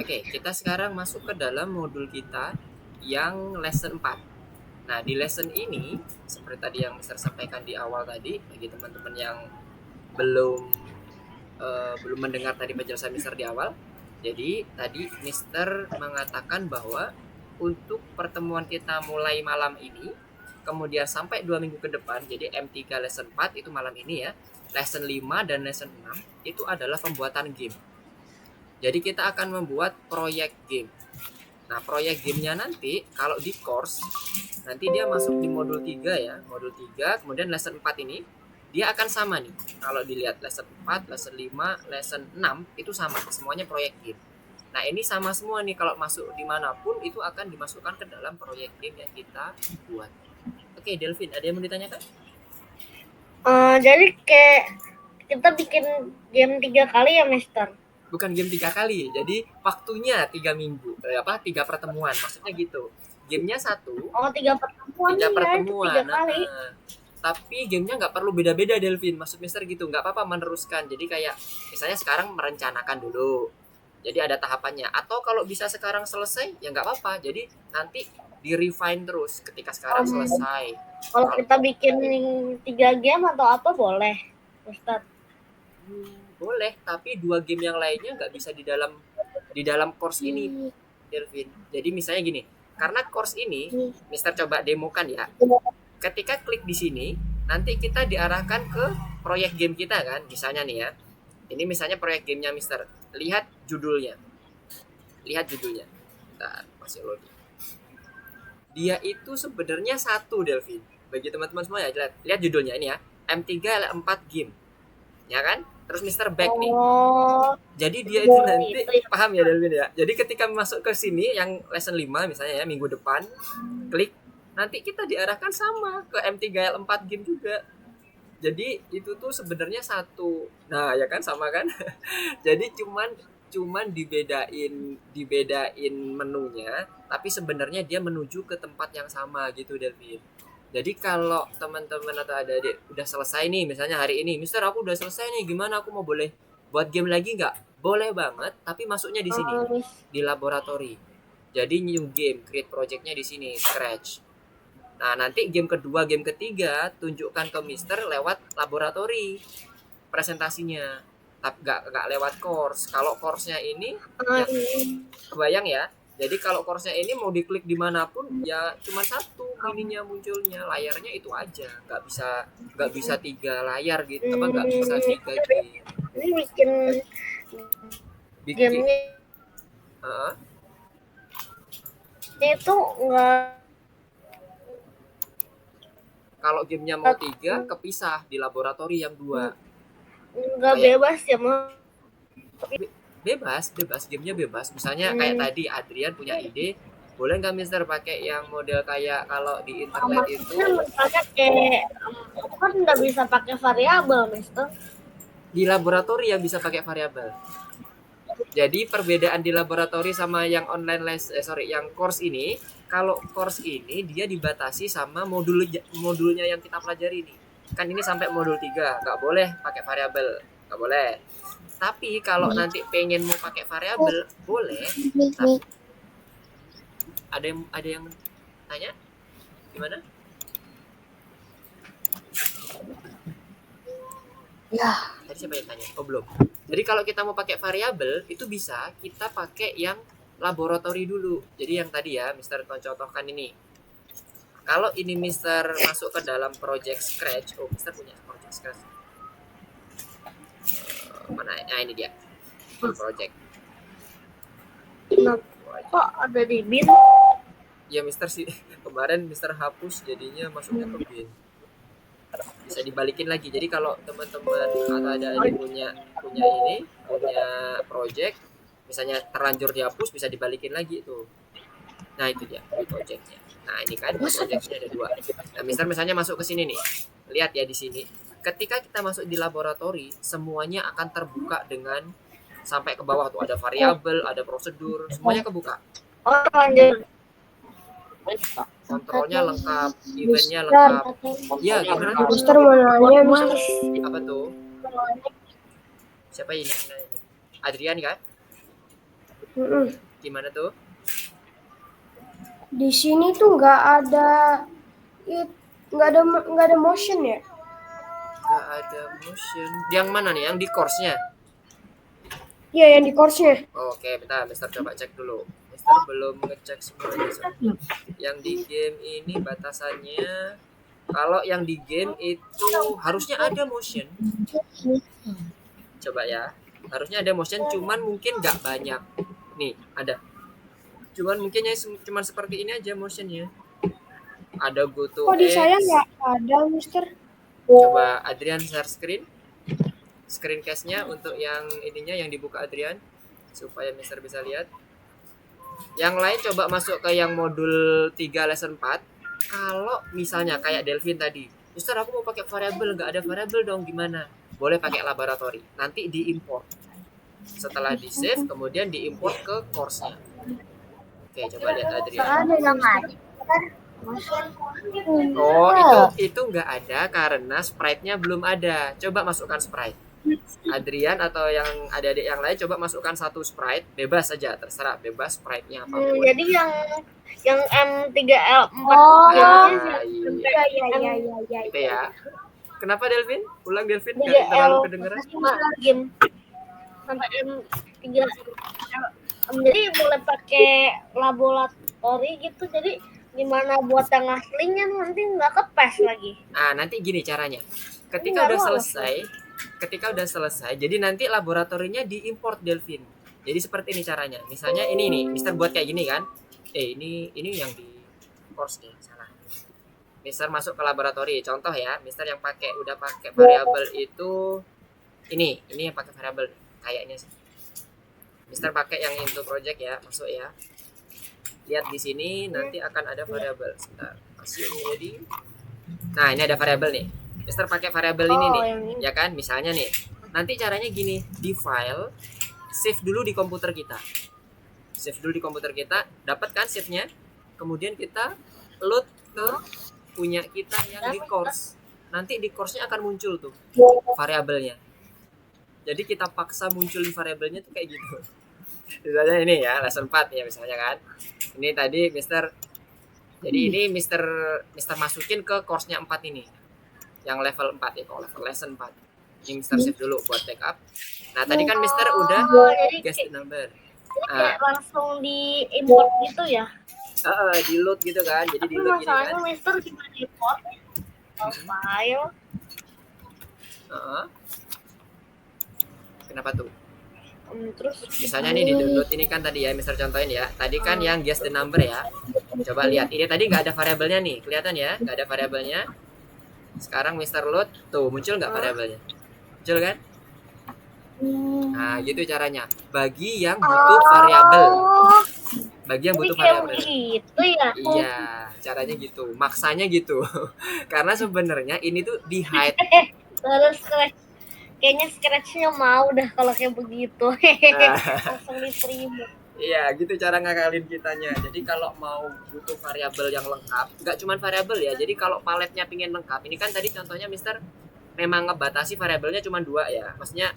Oke, kita sekarang masuk ke dalam modul kita yang lesson 4. Nah, di lesson ini, seperti tadi yang Mister sampaikan di awal tadi, bagi teman-teman yang belum belum mendengar tadi penjelasan Mister di awal. Jadi, tadi Mister mengatakan bahwa untuk pertemuan kita mulai malam ini, kemudian sampai 2 minggu ke depan, jadi M3 lesson 4 itu malam ini ya, lesson 5 dan lesson 6 itu adalah pembuatan game. Jadi kita akan membuat proyek game. Nah, proyek gamenya nanti kalau di course nanti dia masuk di modul 3 ya, modul 3, kemudian lesson 4 ini dia akan sama nih. Kalau dilihat lesson 4, lesson 5, lesson 6 itu sama, semuanya proyek game. Nah, ini sama semua nih, kalau masuk dimanapun itu akan dimasukkan ke dalam proyek game yang kita buat. Oke, Delvin, ada yang mau ditanyakan? Jadi kayak kita bikin game 3 kali ya, Mister? Bukan game 3 kali, jadi waktunya 3 minggu, 3 pertemuan, maksudnya gitu. Gamenya satu, Oh, 3 pertemuan 3 nih ya, itu 3 pertemuan. Nah, kali. tapi gamenya nggak perlu beda-beda, Delvin. Maksud Mister gitu, nggak apa-apa meneruskan. Jadi kayak misalnya sekarang merencanakan dulu. Jadi ada tahapannya. Atau kalau bisa sekarang selesai, ya nggak apa-apa. Jadi nanti di refine terus ketika sekarang selesai. Kalau kita bikin 3 game atau apa boleh, Ustaz? Boleh, tapi 2 game yang lainnya nggak bisa di dalam course ini, Delvin. Jadi misalnya gini, karena course ini, Mister coba demokan ya. Ketika klik di sini, nanti kita diarahkan ke proyek game kita kan. Misalnya nih ya, ini misalnya proyek gamenya Mister. Lihat judulnya. Lihat judulnya. Bentar, masih loading. Dia itu sebenarnya satu, Delvin. Bagi teman-teman semua ya, lihat judulnya ini ya. M3L4 game. Ya kan? Terus Mister back nih. Oh, Jadi dia itu nanti itu ya. paham ya, Delvin ya. Jadi ketika masuk ke sini yang lesson 5 misalnya ya, minggu depan, klik, nanti kita diarahkan sama ke M3L4 game juga. Jadi itu tuh sebenarnya satu. Nah, ya kan sama kan? Jadi cuman dibedain menunya, tapi sebenarnya dia menuju ke tempat yang sama gitu, Delvin. Jadi kalau teman-teman atau adik-adik udah selesai nih, misalnya hari ini, Mister aku udah selesai nih, gimana aku mau boleh buat game lagi nggak? Boleh banget, tapi masuknya di sini, di laboratori. Jadi new game, create projectnya di sini, scratch. Nah, nanti game kedua, game ketiga tunjukkan ke Mister lewat laboratori presentasinya. Tapi nggak lewat course. Kalau course-nya ini ya kebayang ya. Jadi kalau course-nya ini mau diklik dimanapun ya cuma satu ininya munculnya, layarnya itu aja. Nggak bisa 3 layar gitu. Apa nggak bisa 3 game. Ini bikin Bikin gamenya uh, itu nggak kalau gamenya mau 3 kepisah di laboratori yang 2. bebas ya, Mas? Bebas gamenya bebas. Misalnya kayak tadi Adrian punya ide, boleh nggak Mister pakai yang model kayak kalau di internet itu Maksudnya pakai kan nggak bisa pakai variabel, Mister. di laboratori yang bisa pakai variabel. Jadi perbedaan di laboratori sama yang online yang course ini, kalau course ini dia dibatasi sama modulnya yang kita pelajari ini. Kan ini sampai modul 3 nggak boleh pakai variabel, nggak boleh. Tapi kalau nanti pengen mau pakai variabel, boleh. Tapi ada yang tanya gimana? Ya. Tadi siapa yang tanya? Oh belum. Jadi kalau kita mau pakai variabel itu bisa kita pakai yang laboratori dulu. Jadi yang tadi ya Mister contohkan ini. Kalau ini Mister masuk ke dalam project Scratch, oh Mister punya project Scratch. Mana? Nah ini dia. Project. Kok ada di bin? Ya Mister sih kemarin Mister hapus jadinya masuknya ke bin. Bisa dibalikin lagi. Jadi kalau teman-teman atau ada punya project, misalnya terlanjur dihapus bisa dibalikin lagi itu. Nah itu dia projectnya. Nah ini kan projectnya ada 2. Nah misalnya masuk ke sini nih, lihat ya di sini. Ketika kita masuk di laboratori, semuanya akan terbuka dengan sampai ke bawah tuh ada variabel, ada prosedur, semuanya kebuka. Oh, lanjut. Kontrolnya lengkap, eventnya lengkap. Ya gimana? Mister mau nanya, Mas. Apa tuh? Siapa ini yang nanya? Adrian kan? Mm-mm. Gimana tuh? Di sini tuh nggak ada motion ya. Gak ada motion. Yang mana nih? Yang di course-nya? Iya, yang di course-nya. Oke, bentar, Mister coba cek dulu. Mister belum ngecek semuanya soalnya. Yang di game ini batasannya, kalau yang di game itu harusnya ada motion. Coba ya. Harusnya ada motion, cuman mungkin nggak banyak. Nih, ada. Cuman mungkin ya cuman seperti ini aja motionnya. Ada go to Kok di saya X. nggak ada, Mister? Coba Adrian share screen. Screencast-nya untuk yang ininya yang dibuka Adrian supaya Mister bisa lihat. Yang lain coba masuk ke yang modul 3 lesson 4. Kalau misalnya kayak Delvin tadi, Mister aku mau pakai variabel, nggak ada variabel dong, gimana? Boleh pakai laboratori, nanti diimport. Setelah di save, kemudian diimport ke course-nya. Oke, coba lihat Adrian. Ada yang ada. Oh, itu nggak ada karena sprite-nya belum ada. Coba masukkan sprite. Adrian atau yang adik-adik yang lain coba masukkan satu sprite, bebas saja, terserah, bebas sprite-nya apapun. Jadi yang M3L4 Oh, Nah, iya. iya. Gitu ya. Kenapa Delvin? Ulang Delvin, nggak 3L terlalu kedengeran. game sampai M3L. Jadi boleh pakai laboratori gitu. Jadi gimana buat yang aslinya nanti nggak kepes lagi. Ah, nanti gini caranya. Ketika Nggak udah lolos. selesai, jadi nanti laboratorinya diimport Delvin. Jadi seperti ini caranya. Misalnya ini nih, Mister buat kayak gini kan? Ini yang di course nih, salah. Mister masuk ke laboratori. Contoh ya, Mister yang udah pakai variabel itu ini yang pakai variabel kayaknya sih. Mister pakai yang into project ya, masuk ya. Lihat di sini nanti akan ada variabel. Sebentar, masih ready. Nah, ini ada variabel nih. Mister pakai variabel ini nih, ya kan? Misalnya nih. Nanti caranya gini, di file save dulu di komputer kita. Save dulu di komputer kita, dapat kan save-nya? Kemudian kita load ke punya kita yang di course. Nanti di course-nya akan muncul tuh variabelnya. Jadi kita paksa muncul di variabelnya tuh kayak gitu. Misalnya ini ya, lesson 4 ya misalnya kan. Ini tadi Mister, jadi ini Mister masukin ke course-nya 4 ini. Yang level 4 ya, level lesson 4. Ini Mister save dulu buat backup. Nah, tadi kan Mister udah guess the number. Kayak langsung di import gitu ya. Di load gitu kan. Jadi di load gini kan. Masalahnya Mister gimana di import file. Kenapa tuh? Terus Misalnya nih di download ini kan tadi ya, Mister contohin ya. Tadi kan yang guess the number ya. Coba lihat, ini tadi nggak ada variabelnya nih, kelihatan ya, nggak ada variabelnya. Sekarang Mister load, tuh muncul nggak variabelnya? Muncul kan? Nah, gitu caranya. Bagi yang butuh variabel. Bagi yang butuh variabel. Gitu ya? Iya, caranya gitu. Maksanya gitu. Karena sebenarnya ini tuh di hide. Terus kayaknya Scratch-nya mau dah kalau kayak begitu. Langsung diterima. Iya, gitu cara ngakalin kitanya. Jadi kalau mau butuh variabel yang lengkap, nggak cuma variabel ya. Jadi kalau paletnya pingin lengkap, ini kan tadi contohnya Mister memang ngebatasi variabelnya cuma 2 ya. Maksudnya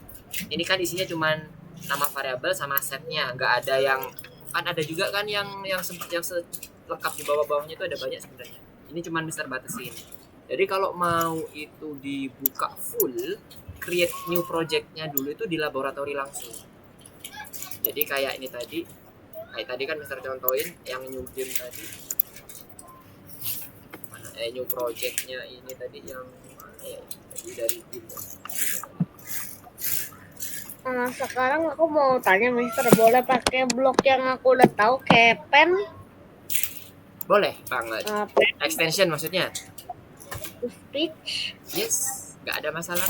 ini kan isinya cuma nama variabel sama setnya, nggak ada yang kan ada juga kan yang lengkap di bawah-bawahnya itu ada banyak sebenarnya. Ini cuma Mister batasin. Jadi kalau mau itu dibuka full, create new project-nya dulu itu di laboratori langsung. Jadi kayak ini tadi, kayak tadi kan Mister contohin yang new game tadi. Mana new project-nya ini tadi yang mana ya? Tadi dari tim. Sekarang aku mau tanya Mister, boleh pakai blok yang aku udah tahu kayak pen? Boleh banget. Extension maksudnya? Speech. Yes, nggak ada masalah.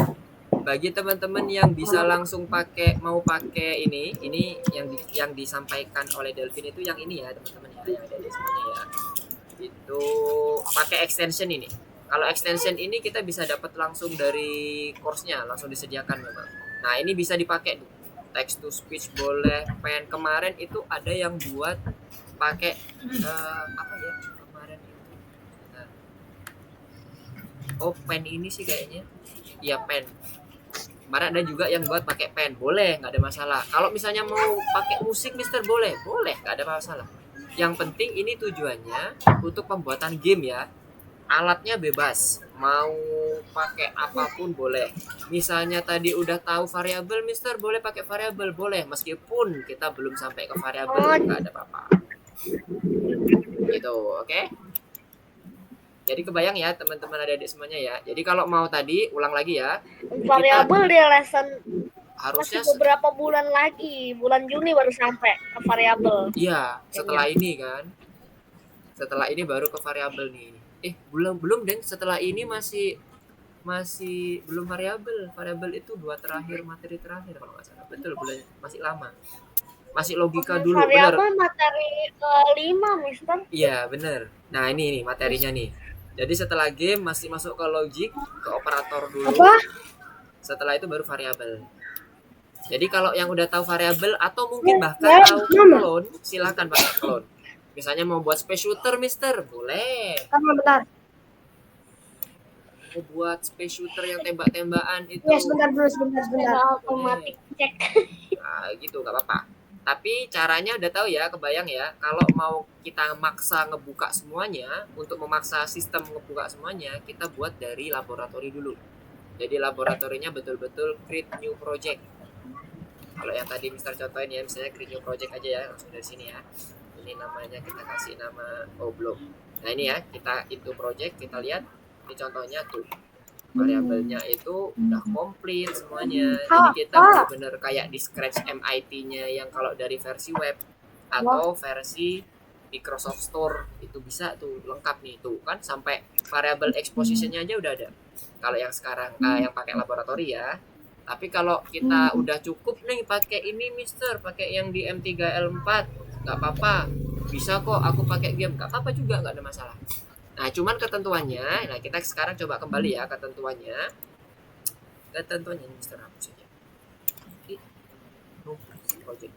Bagi teman-teman yang bisa langsung mau pakai ini yang disampaikan oleh Delvin itu yang ini ya teman-teman ya, yang ada di semuanya ya. Itu pakai extension ini. Kalau extension ini kita bisa dapat langsung dari course-nya, langsung disediakan memang. Nah, ini bisa dipakai text to speech boleh, pen. Kemarin itu ada yang buat pakai apa ya kemarin itu. Nah. Oh, pen ini sih kayaknya. Iya, pen. Kemarin ada juga yang buat pakai pen, boleh, nggak ada masalah. Kalau misalnya mau pakai musik, Mister, boleh, boleh, nggak ada masalah. Yang penting ini tujuannya untuk pembuatan game ya. Alatnya bebas, mau pakai apapun boleh. Misalnya tadi udah tahu variabel, Mister, boleh pakai variabel, boleh. Meskipun kita belum sampai ke variabel, Oh, nggak ada apa-apa. Gitu, oke? Jadi kebayang ya teman-teman adik-adik semuanya ya. Jadi kalau mau tadi ulang lagi ya. variabel di lesson Harusnya masih beberapa bulan lagi. Bulan Juni baru sampai ke variabel. iya, setelah ini kan. Setelah ini baru ke variabel nih. Belum belum Deng, setelah ini masih masih belum variabel. Variabel itu dua terakhir materi terakhir kalau nggak salah. Betul, bulan masih lama. Masih logika dulu, bener. Variabel materi ke-5, Mister. Iya, bener. Nah, ini nih materinya nih. Jadi setelah game masih masuk ke logik, ke operator dulu. Apa? Setelah itu baru variabel. Jadi kalau yang udah tahu variabel atau mungkin bahkan Ya, tahu Mama. clone, silakan pakai clone. Misalnya mau buat space shooter, Mister, boleh. Bentar. Mau buat space shooter yang tembak-tembakan itu, Ya, sebentar dulu, sebentar. Otomatis cek. nah, gitu nggak apa-apa. Tapi caranya udah tahu ya, kebayang ya. Kalau mau kita maksa ngebuka semuanya, untuk memaksa sistem ngebuka semuanya, kita buat dari laboratori dulu. Jadi laboratorinya betul-betul create new project. Kalau yang tadi Mister contohin ya, misalnya create new project aja ya, langsung dari sini ya. Ini namanya kita kasih nama belum. Nah ini ya, kita itu project, kita lihat ini contohnya tuh. Variabelnya itu udah komplit semuanya. Jadi kita benar-benar kayak di scratch MIT-nya yang kalau dari versi web atau versi Microsoft Store itu bisa tuh lengkap nih tuh kan sampai variable exposition-nya aja udah ada. Kalau yang sekarang yang pakai laboratori ya. Tapi kalau kita udah cukup nih pakai ini Mister, pakai yang di M3L4 nggak apa-apa. Bisa kok aku pakai game, nggak apa-apa juga, nggak ada masalah. Nah, cuman ketentuannya, nah kita sekarang coba kembali ya ketentuannya. Ketentuannya Mister hapus saja. Project.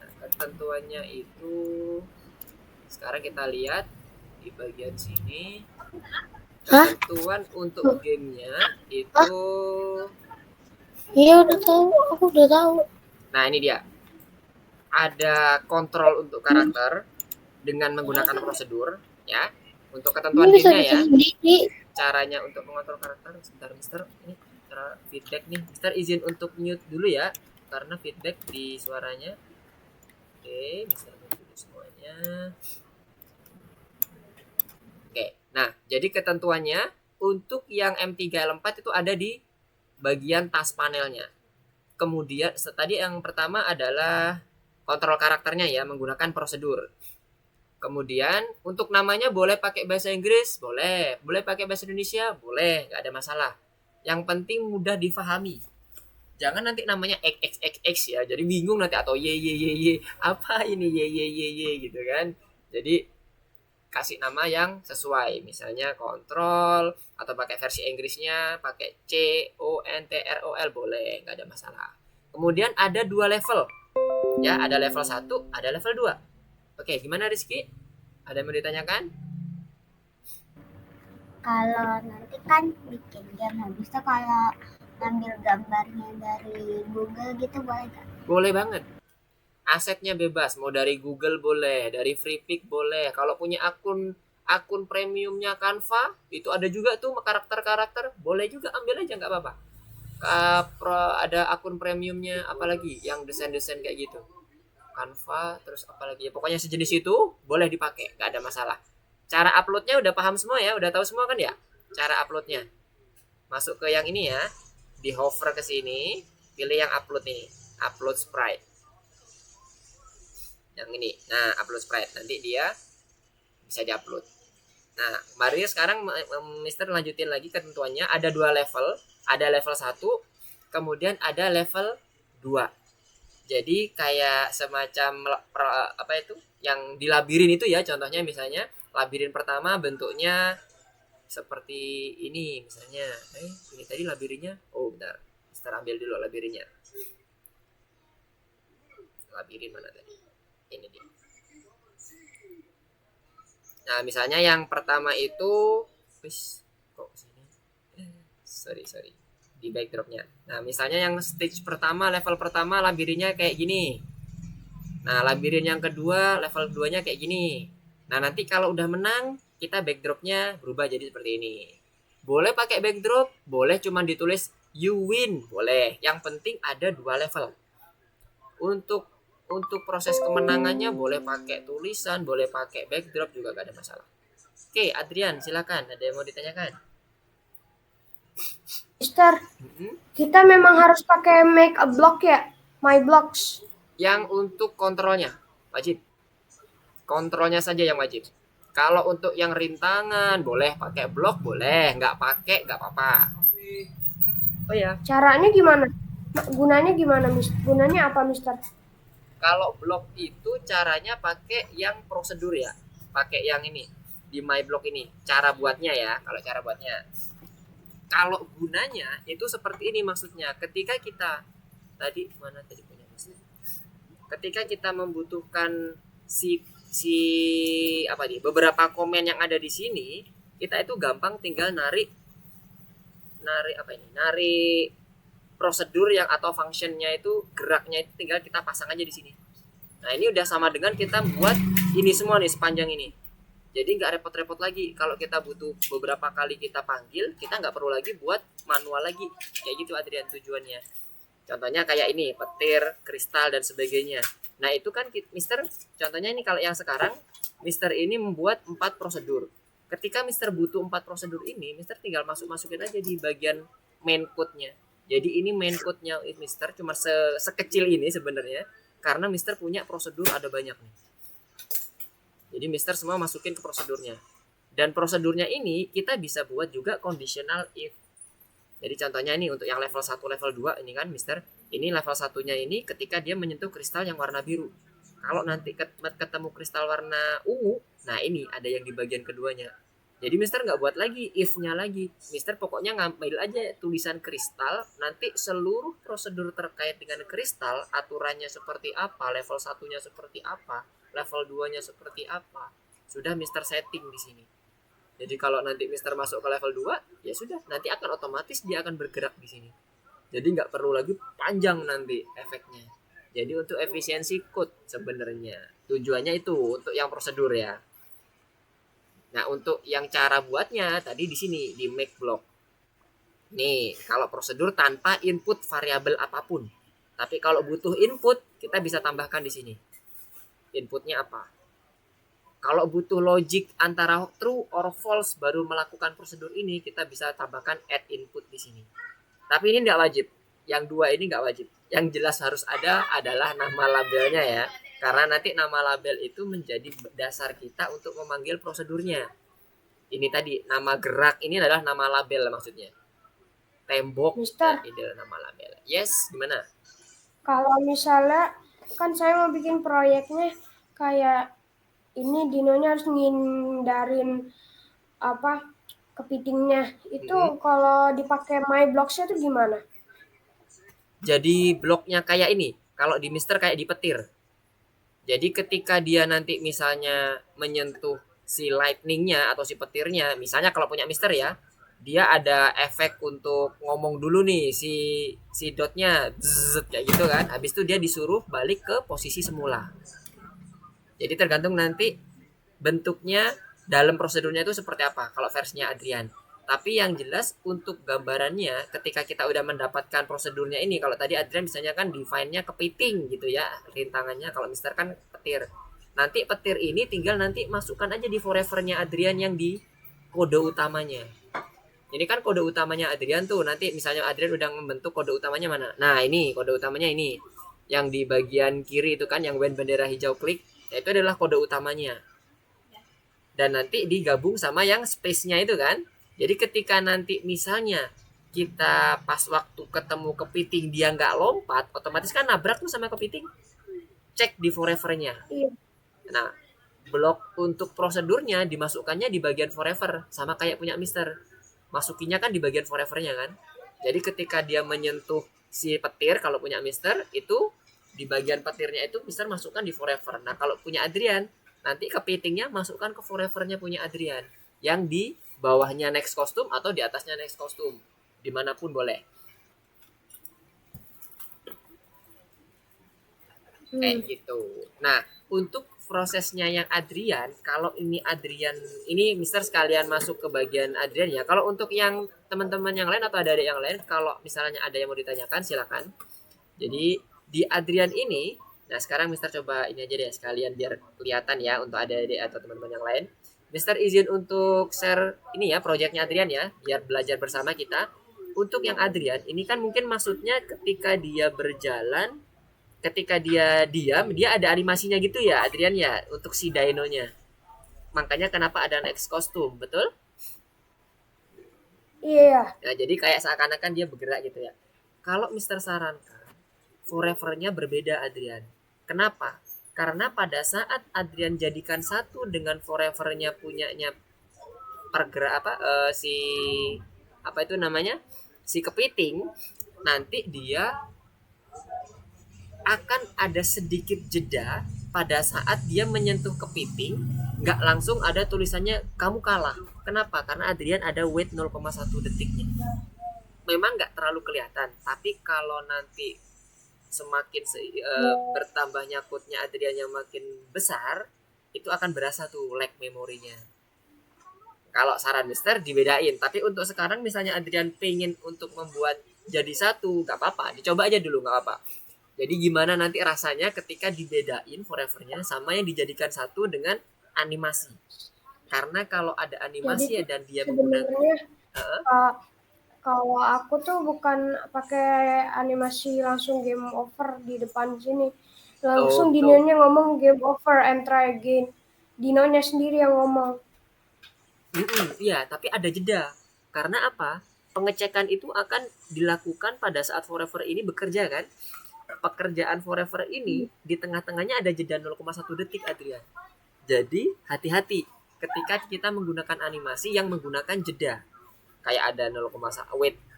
Nah, ketentuannya itu sekarang kita lihat di bagian sini. Ketentuan untuk gamenya itu. Iya, udah tahu. Aku udah tahu. Nah, ini dia. Ada kontrol untuk karakter dengan menggunakan prosedur ya. Untuk ketentuan gamenya ya. Caranya untuk mengontrol karakter, sebentar Mister, ini cara feedback nih. Mister izin untuk mute dulu ya, karena feedback di suaranya. Oke, Mister mute dulu semuanya. Oke, nah jadi ketentuannya untuk yang M3L4 itu ada di bagian tas panelnya. Kemudian tadi yang pertama adalah kontrol karakternya ya, menggunakan prosedur. Kemudian untuk namanya boleh pakai bahasa Inggris, boleh. Boleh pakai bahasa Indonesia, boleh. Nggak ada masalah. Yang penting mudah difahami. Jangan nanti namanya XXXX ya. Jadi bingung nanti atau Y. Apa ini Y gitu kan. Jadi kasih nama yang sesuai. Misalnya kontrol atau pakai versi Inggrisnya pakai CONTROL boleh. Nggak ada masalah. Kemudian ada 2 level. Ya, ada level 1, ada level 2. Oke, gimana Rizky? Ada yang mau ditanyakan? Kalau nanti kan bikin game, habis itu kalau ngambil gambarnya dari Google gitu boleh nggak? Boleh banget. Asetnya bebas, mau dari Google boleh, dari FreePic boleh. Kalau punya akun premiumnya Canva, itu ada juga tuh karakter-karakter, boleh juga ambil aja nggak apa-apa. Ada akun premiumnya apalagi yang desain-desain kayak gitu. Canva, terus apalagi ya pokoknya sejenis itu boleh dipakai, nggak ada masalah. Cara uploadnya udah paham semua ya, udah tahu semua kan ya cara uploadnya. Masuk ke yang ini ya, di hover ke sini, pilih yang upload ini, upload sprite yang ini. Nah, upload sprite nanti dia bisa diupload. Nah, mari sekarang Mister lanjutin lagi ketentuannya. Ada 2 level, ada level 1, kemudian ada level 2. Jadi kayak semacam apa itu yang di labirin itu ya, contohnya misalnya labirin pertama bentuknya seperti ini misalnya. Ini tadi labirinnya. Oh, bentar. Mister ambil dulu labirinnya. Labirin mana tadi? Ini dia. Nah, misalnya yang pertama itu kok sini? Sorry. di backdropnya. Nah misalnya yang stage pertama, level pertama labirinnya kayak gini. Nah labirin yang kedua level 2-nya kayak gini. Nah nanti kalau udah menang kita backdropnya berubah jadi seperti ini. Boleh pakai backdrop, boleh cuma ditulis you win, boleh. Yang penting ada 2 level. Untuk proses kemenangannya boleh pakai tulisan, boleh pakai backdrop juga gak ada masalah. Oke, Adrian silakan. Ada yang mau ditanyakan? Mister, kita memang harus pakai make a block ya? My blocks. Yang untuk kontrolnya wajib. Kontrolnya saja yang wajib. Kalau untuk yang rintangan boleh pakai blok, boleh. Nggak pakai nggak apa-apa. Oh ya, Caranya gimana? Gunanya gimana, Gunanya apa, Mister? kalau blok itu caranya pakai yang prosedur ya. Pakai yang ini di my block ini. Cara buatnya ya. Kalau cara buatnya. Kalau gunanya itu seperti ini maksudnya. Ketika kita tadi mana tadi punya maksudnya? Ketika kita membutuhkan si apa nih beberapa komen yang ada di sini, kita itu gampang tinggal narik apa ini? Narik prosedur yang atau functionnya itu geraknya itu tinggal kita pasang aja di sini. Nah ini udah sama dengan kita buat ini semua nih sepanjang ini. Jadi nggak repot-repot lagi. Kalau kita butuh beberapa kali kita panggil, kita nggak perlu lagi buat manual lagi. Kayak gitu Adrian tujuannya. Contohnya kayak ini petir, kristal dan sebagainya. Nah itu kan Mister. Contohnya ini kalau yang sekarang, Mister ini membuat 4 prosedur. Ketika Mister butuh 4 prosedur ini, Mister tinggal masukin aja di bagian main code-nya. Jadi ini main code-nya Mister cuma sekecil ini sebenarnya karena Mister punya prosedur ada banyak nih. Jadi Mister semua masukin ke prosedurnya. Dan prosedurnya ini kita bisa buat juga conditional if. Jadi contohnya ini untuk yang level 1, level 2 ini kan Mister, ini level 1-nya ini ketika dia menyentuh kristal yang warna biru. Kalau nanti ketemu kristal warna ungu, nah ini ada yang di bagian keduanya. Jadi Mister nggak buat lagi if-nya lagi. Mister pokoknya ngambil aja tulisan kristal, nanti seluruh prosedur terkait dengan kristal, aturannya seperti apa, level 1-nya seperti apa, level 2-nya seperti apa. Sudah Mister setting di sini. Jadi kalau nanti Mister masuk ke level 2, ya sudah, nanti akan otomatis dia akan bergerak di sini. Jadi nggak perlu lagi panjang nanti efeknya. Jadi untuk efisiensi code sebenarnya. Tujuannya itu untuk yang prosedur ya. Nah, untuk yang cara buatnya tadi di sini di make block. Nih, kalau prosedur tanpa input variabel apapun. Tapi kalau butuh input, kita bisa tambahkan di sini. Inputnya apa? Kalau butuh logic antara true or false baru melakukan prosedur ini, kita bisa tambahkan add input di sini. Tapi ini nggak wajib. Yang 2 ini nggak wajib. Yang jelas harus ada adalah nama labelnya ya. Karena nanti nama label itu menjadi dasar kita untuk memanggil prosedurnya. Ini tadi nama gerak ini adalah nama label maksudnya. Tembok Mister, ini adalah nama label. Yes, gimana? kalau misalnya kan saya mau bikin proyeknya kayak ini dinonya harus ngindarin apa kepitingnya. Itu kalau dipakai my blocks-nya itu gimana? Jadi bloknya kayak ini. Kalau di Mister kayak di petir. Jadi ketika dia nanti misalnya menyentuh si lightningnya atau si petirnya, misalnya kalau punya Mister ya, dia ada efek untuk ngomong dulu nih si dotnya zzz, kayak gitu kan. Habis itu dia disuruh balik ke posisi semula. Jadi tergantung nanti bentuknya dalam prosedurnya itu seperti apa kalau versinya Adrian. Tapi yang jelas untuk gambarannya ketika kita udah mendapatkan prosedurnya ini, kalau tadi Adrian misalnya kan define-nya kepiting gitu ya, rintangannya, kalau Mister kan petir. Nanti petir ini tinggal nanti masukkan aja di forever-nya Adrian yang di kode utamanya. Jadi kan kode utamanya Adrian tuh nanti misalnya Adrian udah membentuk kode utamanya mana. Nah ini kode utamanya ini. Yang di bagian kiri itu kan yang when bendera hijau klik, ya itu adalah kode utamanya. Dan nanti digabung sama yang space-nya itu kan. Jadi ketika nanti misalnya kita pas waktu ketemu kepiting dia nggak lompat, otomatis kan nabrak tuh sama kepiting. Cek di forever-nya. Iya. Nah, blok untuk prosedurnya dimasukkannya di bagian forever, sama kayak punya Mister. Masukinya kan di bagian forever-nya kan. Jadi ketika dia menyentuh si petir kalau punya Mister, itu di bagian petirnya itu Mister masukkan di forever. Nah, kalau punya Adrian, nanti kepitingnya masukkan ke forever-nya punya Adrian. Yang di bawahnya next kostum atau di atasnya next kostum. Dimanapun boleh. Kayak gitu. Nah, untuk prosesnya yang Adrian, kalau ini Adrian, ini Mister sekalian masuk ke bagian Adrian ya. Kalau untuk yang teman-teman yang lain atau adik-adik yang lain, kalau misalnya ada yang mau ditanyakan, silakan. Jadi di Adrian ini, nah sekarang Mister coba ini aja deh sekalian biar kelihatan ya untuk adik-adik atau teman-teman yang lain. Mister izin untuk share ini ya proyeknya Adrian ya, biar belajar bersama kita. Untuk yang Adrian, ini kan mungkin maksudnya ketika dia berjalan, ketika dia diam, dia ada animasinya gitu ya Adrian ya, untuk si dinonya. Makanya kenapa ada next kostum, betul? Iya. Nah, jadi kayak seakan-akan dia bergerak gitu ya. Kalau Mister sarankan, forever-nya berbeda Adrian. Kenapa? Karena pada saat Adrian jadikan satu dengan forever-nya punyanya pergerak si apa itu namanya? Si kepiting, nanti dia akan ada sedikit jeda pada saat dia menyentuh kepiting, nggak langsung ada tulisannya kamu kalah. Kenapa? Karena Adrian ada wait 0,1 detiknya. Memang nggak terlalu kelihatan, tapi kalau nanti semakin bertambahnya code-nya Adrian yang makin besar, itu akan berasa tuh lag memorinya. Kalau saran Mister dibedain, tapi untuk sekarang misalnya Adrian pengen untuk membuat jadi satu, nggak apa-apa, dicoba aja dulu nggak apa-apa. Jadi gimana nanti rasanya ketika dibedain forever-nya sama yang dijadikan satu dengan animasi. Karena kalau ada animasi Jadi ya dan dia menggunakan sebenarnya kalau aku tuh bukan pakai animasi langsung game over di depan sini. Langsung Dinonya ngomong game over and try again. Dinonya sendiri yang ngomong. Iya, tapi ada jeda. Karena apa? Pengecekan itu akan dilakukan pada saat forever ini bekerja kan? Pekerjaan forever ini di tengah-tengahnya ada jeda 0,1 detik Adrian. Jadi hati-hati ketika kita menggunakan animasi yang menggunakan jeda. Kayak ada 0,1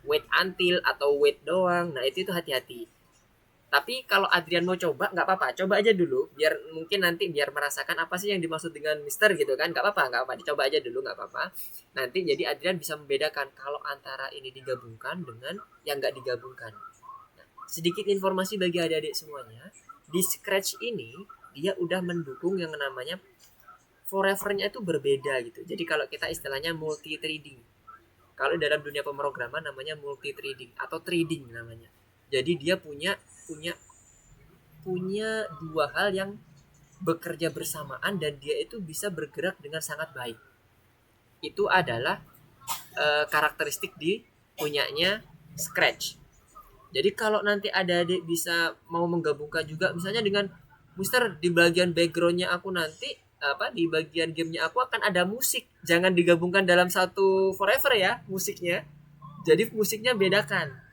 wait until atau wait doang. Nah, itu hati-hati. Tapi kalau Adrian mau coba nggak apa-apa, coba aja dulu biar mungkin nanti biar merasakan apa sih yang dimaksud dengan Mister gitu kan. Nggak apa-apa, dicoba aja dulu nggak apa-apa. Nanti jadi Adrian bisa membedakan kalau antara ini digabungkan dengan yang nggak digabungkan. Sedikit informasi bagi adik-adik semuanya, di Scratch ini dia udah mendukung yang namanya forever-nya itu berbeda gitu. Jadi kalau kita istilahnya multi threading. Kalau dalam dunia pemrograman namanya multi threading atau threading namanya. Jadi dia punya dua hal yang bekerja bersamaan dan dia itu bisa bergerak dengan sangat baik. Itu adalah karakteristik di punyanya Scratch. Jadi kalau nanti ada adik bisa mau menggabungkan juga misalnya dengan Mister di bagian backgroundnya aku nanti di bagian gamenya aku akan ada musik, jangan digabungkan dalam satu forever ya musiknya. Jadi musiknya bedakan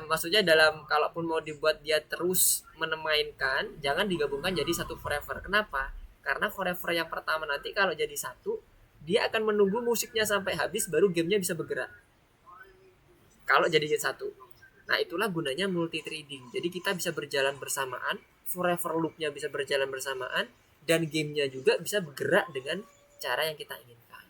maksudnya kalaupun mau dibuat dia terus menemainkan, jangan digabungkan jadi satu forever. Kenapa? Karena forever yang pertama nanti kalau jadi satu, dia akan menunggu musiknya sampai habis baru gamenya bisa bergerak. Kalau jadi satu. Nah, itulah gunanya multi threading. Jadi kita bisa berjalan bersamaan, forever loop-nya bisa berjalan bersamaan, dan gamenya juga bisa bergerak dengan cara yang kita inginkan.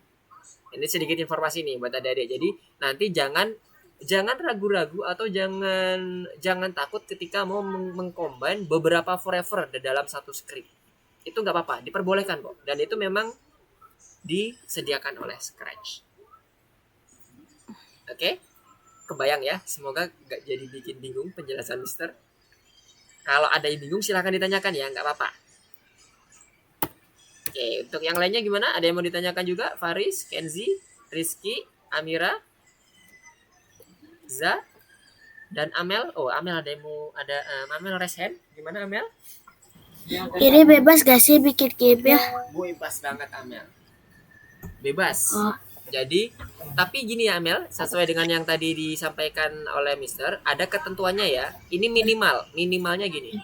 Ini sedikit informasi nih buat adik-adik. Jadi nanti jangan ragu-ragu atau jangan takut ketika mau mengcombine beberapa forever dalam satu script. Itu nggak apa-apa, diperbolehkan kok. Dan itu memang disediakan oleh Scratch. Oke? Kebayang ya, semoga nggak jadi bikin bingung penjelasan Mister. Kalau ada yang bingung silahkan ditanyakan ya, nggak apa-apa. Oke, untuk yang lainnya gimana? Ada yang mau ditanyakan juga? Faris, Kenzi, Rizky, Amira, Za, dan Amel. Oh, Amel ada yang mau Amel raise hand. Gimana Amel? Ini bebas gak sih bikin game ya? Bebas banget Amel. Bebas. Jadi, tapi gini ya Amel, sesuai dengan yang tadi disampaikan oleh Mister, ada ketentuannya ya. Ini minimalnya gini.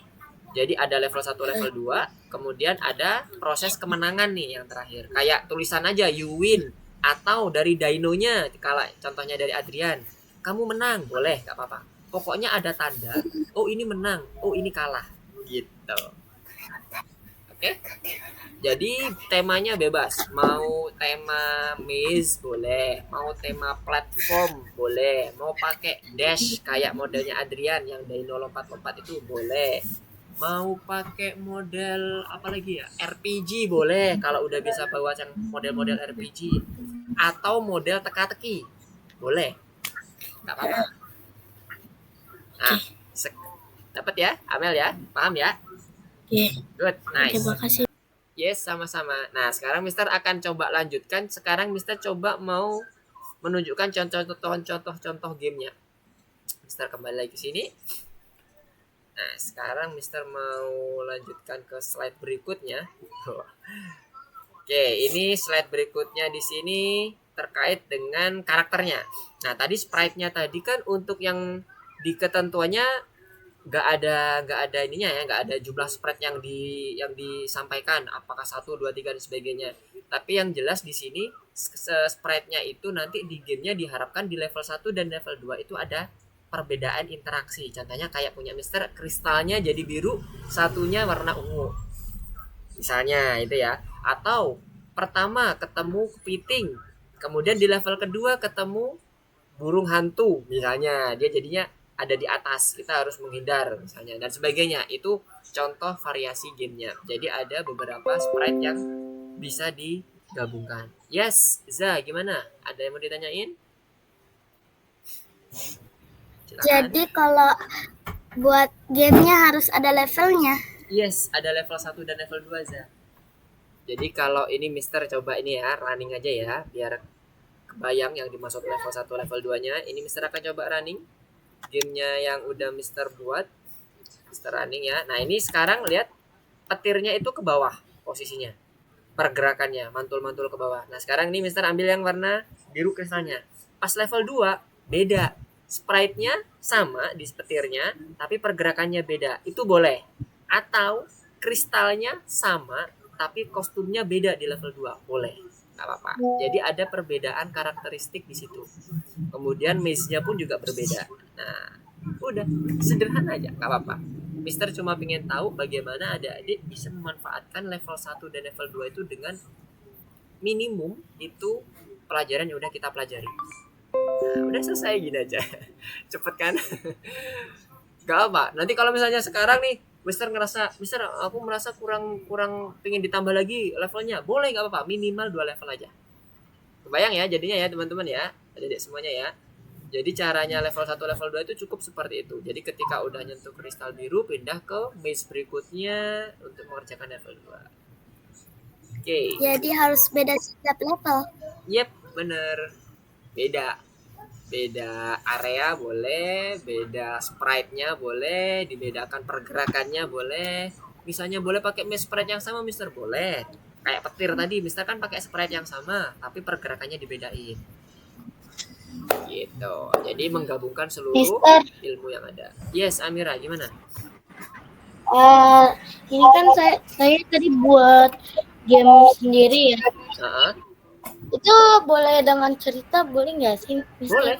Jadi ada level 1, level 2, kemudian ada proses kemenangan nih yang terakhir. Kayak tulisan aja you win atau dari dinonya, kalau contohnya dari Adrian, kamu menang, boleh, gak apa-apa. Pokoknya ada tanda, oh ini menang, oh ini kalah, gitu. Oke? Jadi temanya bebas, mau tema maze boleh, mau tema platform boleh, mau pakai dash kayak modelnya Adrian yang dino lompat-lompat itu boleh, Mau pakai model apa lagi ya? RPG boleh kalau udah bisa bawa yang model-model RPG. Atau model teka-teki. Boleh. Nggak apa-apa. Nah, dapat ya, Amel ya? Paham ya? Good, nice. Terima kasih. Yes, sama-sama. Nah, sekarang Mister akan coba lanjutkan. Sekarang Mister coba mau menunjukkan contoh-contoh gamenya. Mister kembali lagi ke sini. Nah, sekarang Mister mau lanjutkan ke slide berikutnya. Oke, ini slide berikutnya di sini terkait dengan karakternya. Nah, tadi sprite-nya tadi kan untuk yang di ketentuannya nggak ada ininya ya, nggak ada jumlah sprite yang disampaikan apakah 1, 2, 3 dan sebagainya. Tapi yang jelas di sini sprite-nya itu nanti di gamenya diharapkan di level 1 dan level 2 itu ada perbedaan interaksi. Contohnya kayak punya Mister, kristalnya jadi biru, satunya warna ungu. Misalnya itu ya. Atau pertama ketemu kepiting, kemudian di level kedua ketemu burung hantu misalnya, dia jadinya ada di atas, kita harus menghindar misalnya dan sebagainya. Itu contoh variasi gamenya. Jadi ada beberapa sprite yang bisa digabungkan. Yes, Za, gimana? Ada yang mau ditanyain? Silakan. Jadi kalau buat gamenya harus ada levelnya. Yes, ada level 1 dan level 2, Za. Jadi kalau ini Mister coba ini ya, running aja ya, biar kebayang yang dimaksud level 1 level 2-nya. Ini Mister akan coba running gamenya yang udah Mister buat. Mister running ya. Nah, ini sekarang lihat petirnya itu ke bawah posisinya. Pergerakannya mantul-mantul ke bawah. Nah, sekarang ini Mister ambil yang warna biru kristalnya. Pas level 2 beda. Sprite-nya sama di petirnya, tapi pergerakannya beda. Itu boleh. Atau kristalnya sama, tapi kostumnya beda di level 2. Boleh. Gak apa-apa. Jadi ada perbedaan karakteristik di situ. Kemudian maze-nya pun juga berbeda. Nah, udah sederhana aja, gak apa-apa. Mister cuma pengen tahu bagaimana adik-adik bisa memanfaatkan level 1 dan level 2 itu dengan minimum itu pelajaran yang udah kita pelajari. Nah, udah selesai gini aja. Cepet kan? Gak apa. Nanti kalau misalnya sekarang nih Mister ngerasa, Mister aku merasa kurang pengen ditambah lagi levelnya. Boleh, gak apa-apa. Minimal 2 level aja. Kebayang ya jadinya ya teman-teman ya. Adik-adik semuanya ya. Jadi caranya level 1 level 2 itu cukup seperti itu. Jadi ketika udah nyentuh kristal biru, pindah ke maze berikutnya untuk mengerjakan level 2. Oke. Jadi harus beda setiap level. Yep, bener. Beda area boleh, beda sprite-nya boleh, dibedakan pergerakannya boleh. Misalnya boleh pakai maze sprite yang sama, Mister, boleh. Kayak petir tadi, Mister kan pakai sprite yang sama, tapi pergerakannya dibedain. Gitu. Jadi menggabungkan seluruh Mister. ilmu yang ada. Yes, Amira, gimana? Ini kan saya tadi buat game sendiri ya. Itu boleh dengan cerita, boleh nggak sih, Mister?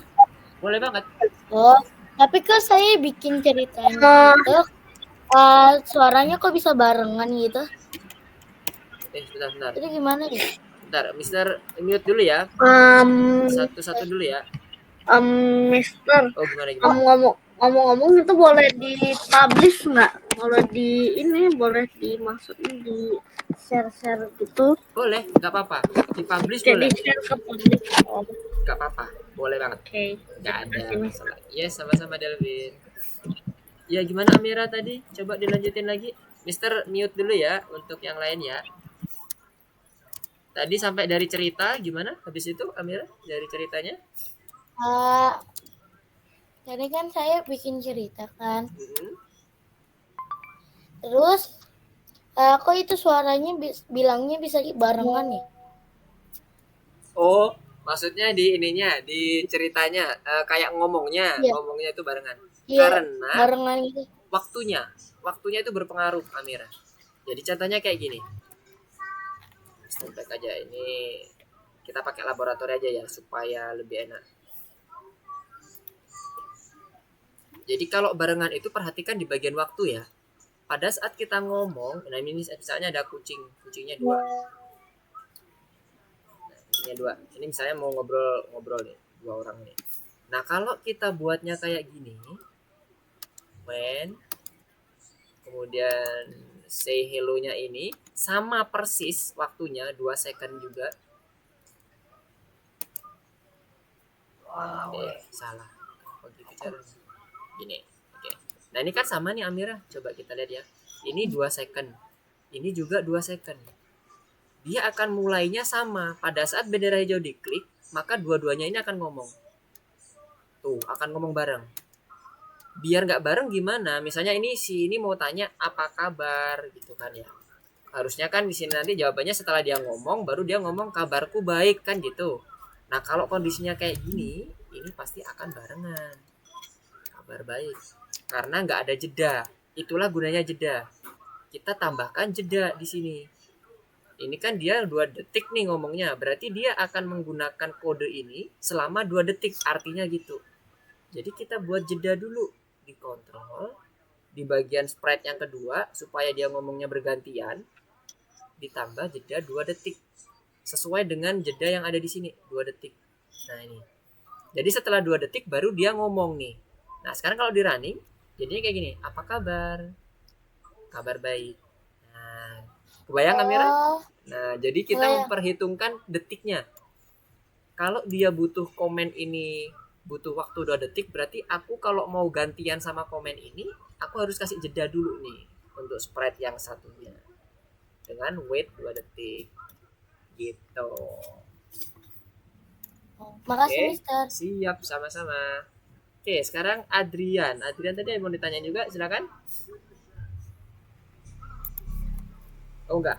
Boleh banget. Oh, tapi kan saya bikin ceritanya itu suaranya kok bisa barengan gitu. Sebentar. Itu gimana ya? Bentar, Mister mute dulu ya. Satu-satu dulu ya. Mister. Oh, gimana? Ngomong-ngomong itu boleh di-publish nggak? Boleh dimaksudnya di share gitu. Boleh, nggak apa-apa. Di-publish boleh. Share ke publik. Nggak apa-apa, boleh banget. Oke. Nggak ada masalah. Yes, sama-sama Delvin. Ya, gimana Amira tadi? Coba dilanjutin lagi. Mister mute dulu ya untuk yang lain ya. Tadi sampai dari cerita gimana? Habis itu Amira dari ceritanya? Tadi kan saya bikin cerita kan. Terus kok itu suaranya bilangnya bisa barengan ya? Oh, maksudnya di ininya, di ceritanya kayak ngomongnya itu barengan. Karena barengan gitu. Waktunya itu berpengaruh, Amira. Jadi contohnya kayak gini. Step back aja, ini kita pakai laboratori aja ya supaya lebih enak. Jadi kalau barengan itu perhatikan di bagian waktu ya. Pada saat kita ngomong, nah ini misalnya ada kucingnya 2. Nah, kucingnya 2. Ini misalnya mau ngobrol nih, 2 orang nih. Nah, kalau kita buatnya kayak gini, when Kemudian say hello-nya ini sama persis waktunya 2 second juga. Salah. Oh gitu caranya. Gini. Oke. Nah, ini kan sama nih Amira. Coba kita lihat ya. Ini 2 second. Ini juga 2 second. Dia akan mulainya sama. Pada saat bendera hijau diklik, maka dua-duanya ini akan ngomong. Tuh, akan ngomong bareng. Biar nggak bareng gimana? Misalnya ini si ini mau tanya apa kabar gitu kan ya. Harusnya kan di sini nanti jawabannya setelah dia ngomong, baru dia ngomong kabarku baik kan gitu. Nah, kalau kondisinya kayak gini, ini pasti akan barengan. Kabar baik. Karena nggak ada jeda. Itulah gunanya jeda. Kita tambahkan jeda di sini. Ini kan dia 2 detik nih ngomongnya. Berarti dia akan menggunakan kode ini selama 2 detik. Artinya gitu. Jadi kita buat jeda dulu. Dikontrol. Di bagian sprite yang kedua. Supaya dia ngomongnya bergantian. Ditambah jeda 2 detik. Sesuai dengan jeda yang ada di sini. 2 detik. Nah ini. Jadi setelah 2 detik baru dia ngomong nih. Nah sekarang kalau di running. Jadinya kayak gini. Apa kabar? Kabar baik. Nah. Kebayang Amira? Nah, jadi kita memperhitungkan detiknya. Kalau dia butuh komen ini butuh waktu 2 detik, berarti aku kalau mau gantian sama komen ini, aku harus kasih jeda dulu nih untuk sprite yang satunya. Dengan wait 2 detik. Gitu. Makasih, Oke. Mister. Siap, sama-sama. Oke, sekarang Adrian. Adrian tadi mau ditanya juga, silakan. Oh enggak.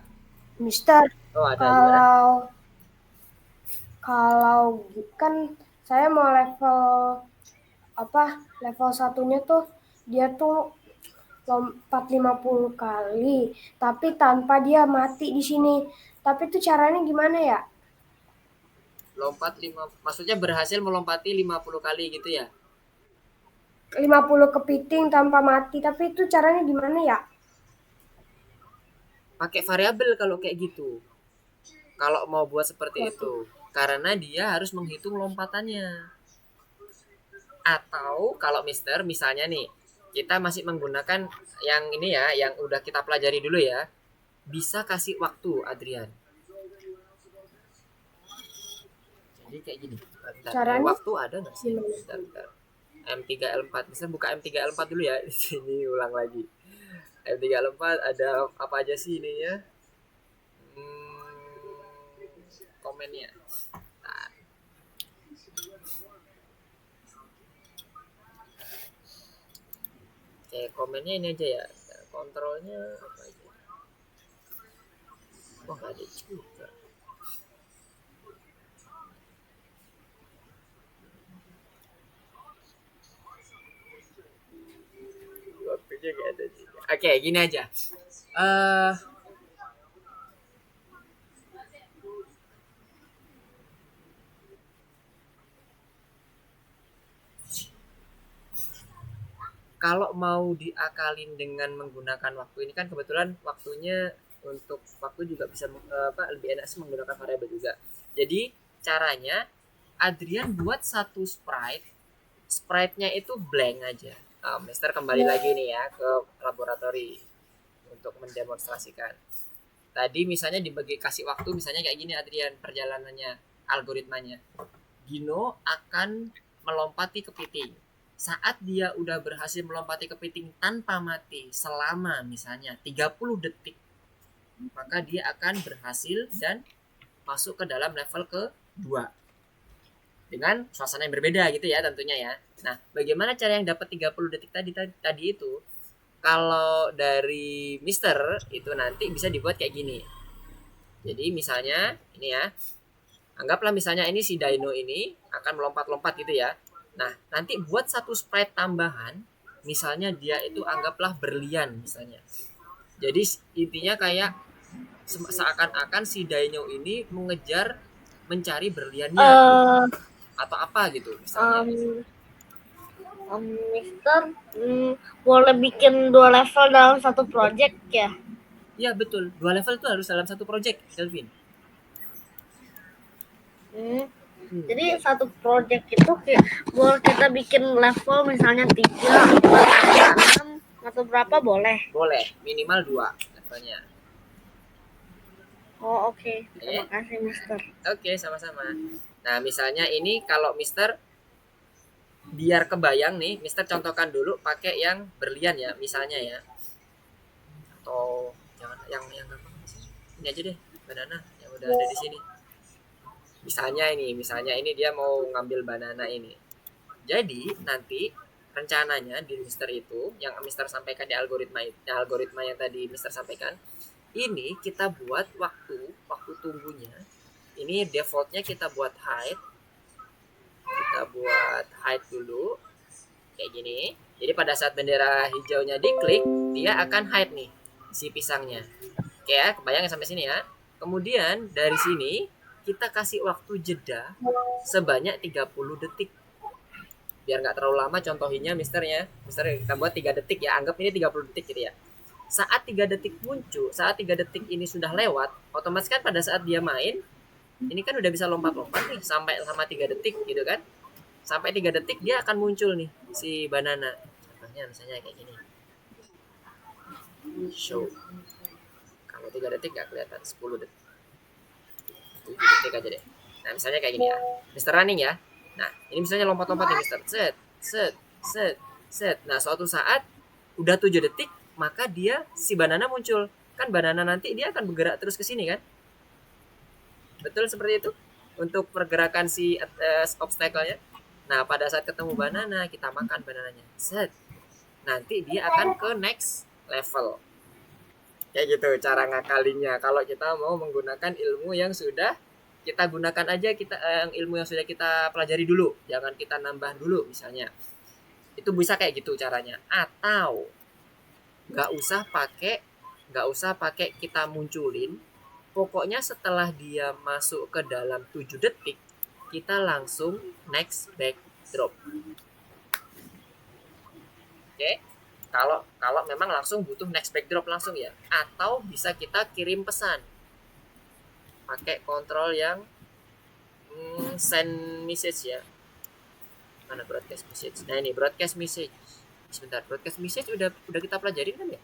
Mister, Oh, ada gimana? kalau kan saya mau level satunya tuh dia tuh lompat 50 kali, tapi tanpa dia mati di sini. Tapi itu caranya gimana ya? Lompat 5, maksudnya berhasil melompati 50 kali gitu ya? 50 kepiting tanpa mati, tapi itu caranya gimana ya? Pakai variabel kalau kayak gitu. Kalau mau buat seperti itu, karena dia harus menghitung lompatannya. Atau kalau misalnya nih, kita masih menggunakan yang ini ya, yang udah kita pelajari dulu ya. Bisa kasih waktu, Adrian. Jadi kayak gini. Caranya? Waktu ada nggak sih? Bentar. M3L4. Bisa buka M3L4 dulu ya. Di sini ulang lagi. M3L4 ada apa aja sih ininya? Komennya. Nah. Oke, komennya ini aja ya. Kontrolnya apa aja? Oh, nggak ada juga. Waktunya nggak ada juga. Oke, gini aja. Kalau mau diakalin dengan menggunakan waktu ini kan kebetulan waktunya untuk waktu juga bisa lebih enak sih menggunakan variabel juga. Jadi caranya Adrian buat satu sprite-nya itu blank aja. Mister kembali lagi nih ya ke laboratori untuk mendemonstrasikan. Tadi misalnya dibagi kasih waktu misalnya kayak gini Adrian perjalanannya algoritmanya. Gino akan melompati kepiting. Saat dia udah berhasil melompati kepiting tanpa mati selama misalnya 30 detik, maka dia akan berhasil dan masuk ke dalam level ke-2. Dengan suasana yang berbeda gitu ya tentunya ya. Nah, bagaimana cara yang dapat 30 detik tadi itu? Kalau dari Mister itu nanti bisa dibuat kayak gini. Jadi misalnya ini ya. Anggaplah misalnya ini si Dino ini akan melompat-lompat gitu ya. Nah, nanti buat satu sprite tambahan, misalnya dia itu anggaplah berlian misalnya. Jadi intinya kayak seakan-akan si Dino ini mencari berliannya atau apa gitu misalnya. Mister, boleh bikin 2 level dalam satu project ya? Iya betul, 2 level itu harus dalam satu project, Kelvin. Jadi satu project itu boleh kita bikin level misalnya 3, 4, 5, 6, Atau berapa boleh? Boleh, minimal 2 levelnya. Oh oke. Oke. Terima kasih Mister. Oke, sama-sama. Nah, misalnya ini kalau Mister biar kebayang nih, Mister contohkan dulu pakai yang berlian ya, misalnya ya. Atau jangan yang gampang sih. Ini aja deh, banana yang udah ada di sini. Misalnya ini dia mau ngambil banana ini. Jadi nanti rencananya di Mister itu yang Mister sampaikan di algoritma yang tadi Mister sampaikan, ini kita buat waktu tunggunya. Ini defaultnya kita buat hide. Kita buat hide dulu kayak gini. Jadi pada saat bendera hijaunya diklik, dia akan hide nih si pisangnya. Oke ya, kebayang sampai sini ya. Kemudian dari sini kita kasih waktu jeda sebanyak 30 detik. Biar nggak terlalu lama contohinnya Mister kita buat 3 detik ya, anggap ini 30 detik gitu ya. Saat 3 detik muncul, saat 3 detik ini sudah lewat, otomatis kan pada saat dia main, ini kan udah bisa lompat-lompat nih sampai sama 3 detik gitu kan. Sampai 3 detik dia akan muncul nih si banana. Contohnya misalnya kayak gini. Show. Kalau 3 detik nggak kelihatan, 10 detik. 7 detik aja deh. Nah, misalnya kayak gini ya. Mister running ya. Nah, ini misalnya lompat-lompat nih Mister. Set. Nah, suatu saat udah 7 detik, maka si banana muncul. Kan banana nanti dia akan bergerak terus ke sini kan? Betul seperti itu? Untuk pergerakan si obstacle-nya. Nah, pada saat ketemu banana, kita makan banananya. Set. Nanti dia akan ke next level. Kayak gitu cara ngakalinya. Kalau kita mau menggunakan ilmu yang sudah kita gunakan aja, ilmu yang sudah kita pelajari dulu, jangan kita nambah dulu misalnya. Itu bisa kayak gitu caranya. Atau nggak usah pakai kita munculin. Pokoknya setelah dia masuk ke dalam 7 detik, kita langsung next backdrop. Oke. Kalau memang langsung butuh next backdrop langsung ya. Atau bisa kita kirim pesan. Pakai kontrol yang send message ya. Mana broadcast message? Nah, ini broadcast message. Sebentar, broadcast message udah kita pelajarin kan ya?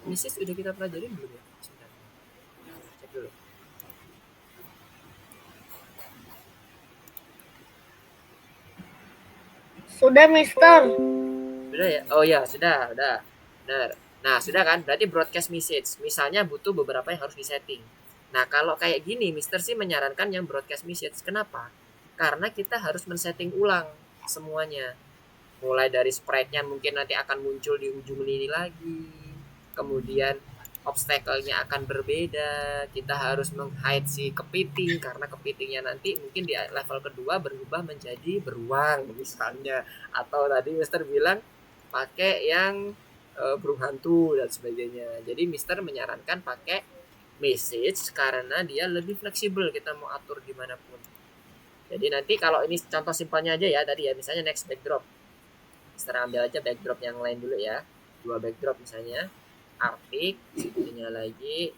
Message udah kita pelajarin belum ya? Sebentar. Cek dulu. Sudah Mister. Sudah ya? Oh ya, sudah. Benar. Nah, sudah kan? Berarti broadcast message. Misalnya butuh beberapa yang harus disetting. Nah, kalau kayak gini, Mister sih menyarankan yang broadcast message. Kenapa? Karena kita harus men-setting ulang semuanya. Mulai dari sprite-nya mungkin nanti akan muncul di ujung ini lagi. Kemudian obstacle-nya akan berbeda. Kita harus meng-hide si kepiting karena kepitingnya nanti mungkin di level kedua berubah menjadi beruang misalnya. Atau tadi Mister bilang pakai yang burung hantu dan sebagainya. Jadi Mister menyarankan pakai message karena dia lebih fleksibel, kita mau atur dimanapun. Jadi nanti kalau ini contoh simpelnya aja ya tadi ya, misalnya next backdrop. Mister ambil aja backdrop yang lain dulu ya. 2 backdrop misalnya. Arctic, satunya lagi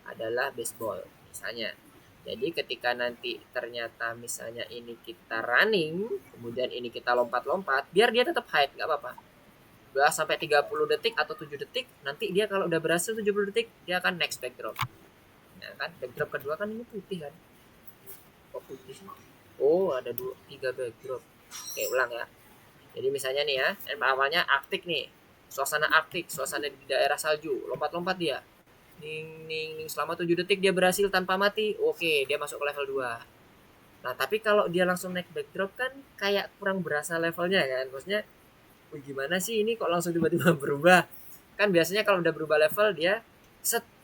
adalah baseball misalnya. Jadi ketika nanti ternyata misalnya ini kita running, kemudian ini kita lompat-lompat, biar dia tetap hide, nggak apa-apa. Udah sampai 30 detik atau 7 detik, nanti dia kalau udah berhasil 70 detik, dia akan next backdrop. Nah kan, backdrop kedua kan ini putih kan. Kok putih sih? Oh, ada 3 backdrop. Oke, ulang ya. Jadi misalnya nih ya, awalnya Arctic nih. Suasana Arctic, suasana di daerah salju. Lompat-lompat dia. Ning, selama 7 detik dia berhasil tanpa mati. Oke, dia masuk ke level 2. Nah, tapi kalau dia langsung naik backdrop kan kayak kurang berasa levelnya kan. Maksudnya, gimana sih ini kok langsung tiba-tiba berubah? Kan biasanya kalau udah berubah level dia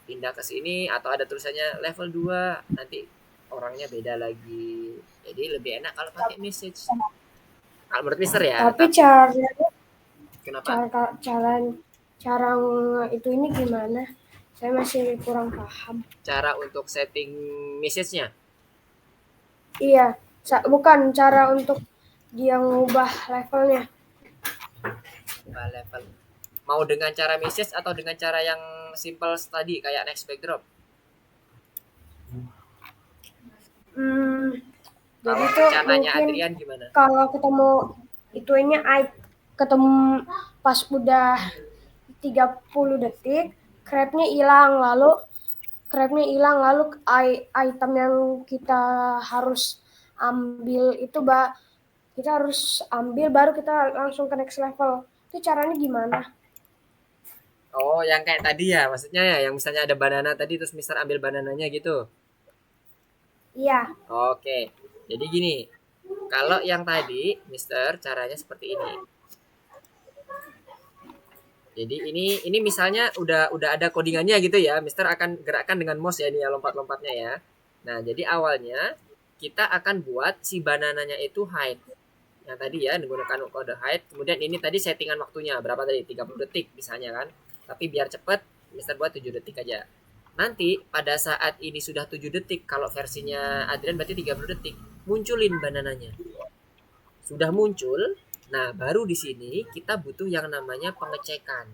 pindah ke sini atau ada tulisannya level 2, nanti orangnya beda lagi. Jadi lebih enak kalau pakai message. Kalau menurut Mister ya. Tapi kenapa? Cara itu ini gimana? Saya masih kurang paham. Cara untuk setting message-nya? Iya, bukan cara untuk dia ngubah levelnya. Level. Mau dengan cara message atau dengan cara yang simple tadi kayak next backdrop? Jadi tuh Caranya mungkin Adrian gimana? kalau kita mau itunya ketemu pas udah 30 detik crabnya hilang, lalu item yang kita harus ambil itu kita harus ambil baru kita langsung ke next level. Itu caranya gimana? Oh, yang kayak tadi ya, maksudnya ya, yang misalnya ada banana tadi terus Mister ambil banananya gitu. Iya. Oke. Jadi gini, kalau yang tadi Mister caranya seperti ini. Jadi ini misalnya udah ada codingannya gitu ya. Mister akan gerakkan dengan mouse ya ini ya lompat-lompatnya ya. Nah, jadi awalnya kita akan buat si banananya itu hide. Yang tadi ya menggunakan kode hide. Kemudian ini tadi settingan waktunya berapa tadi? 30 detik misalnya kan. Tapi biar cepet Mister buat 7 detik aja. Nanti pada saat ini sudah 7 detik, kalau versinya Adrian berarti 30 detik, munculin banananya. Sudah muncul, nah baru di sini kita butuh yang namanya pengecekan.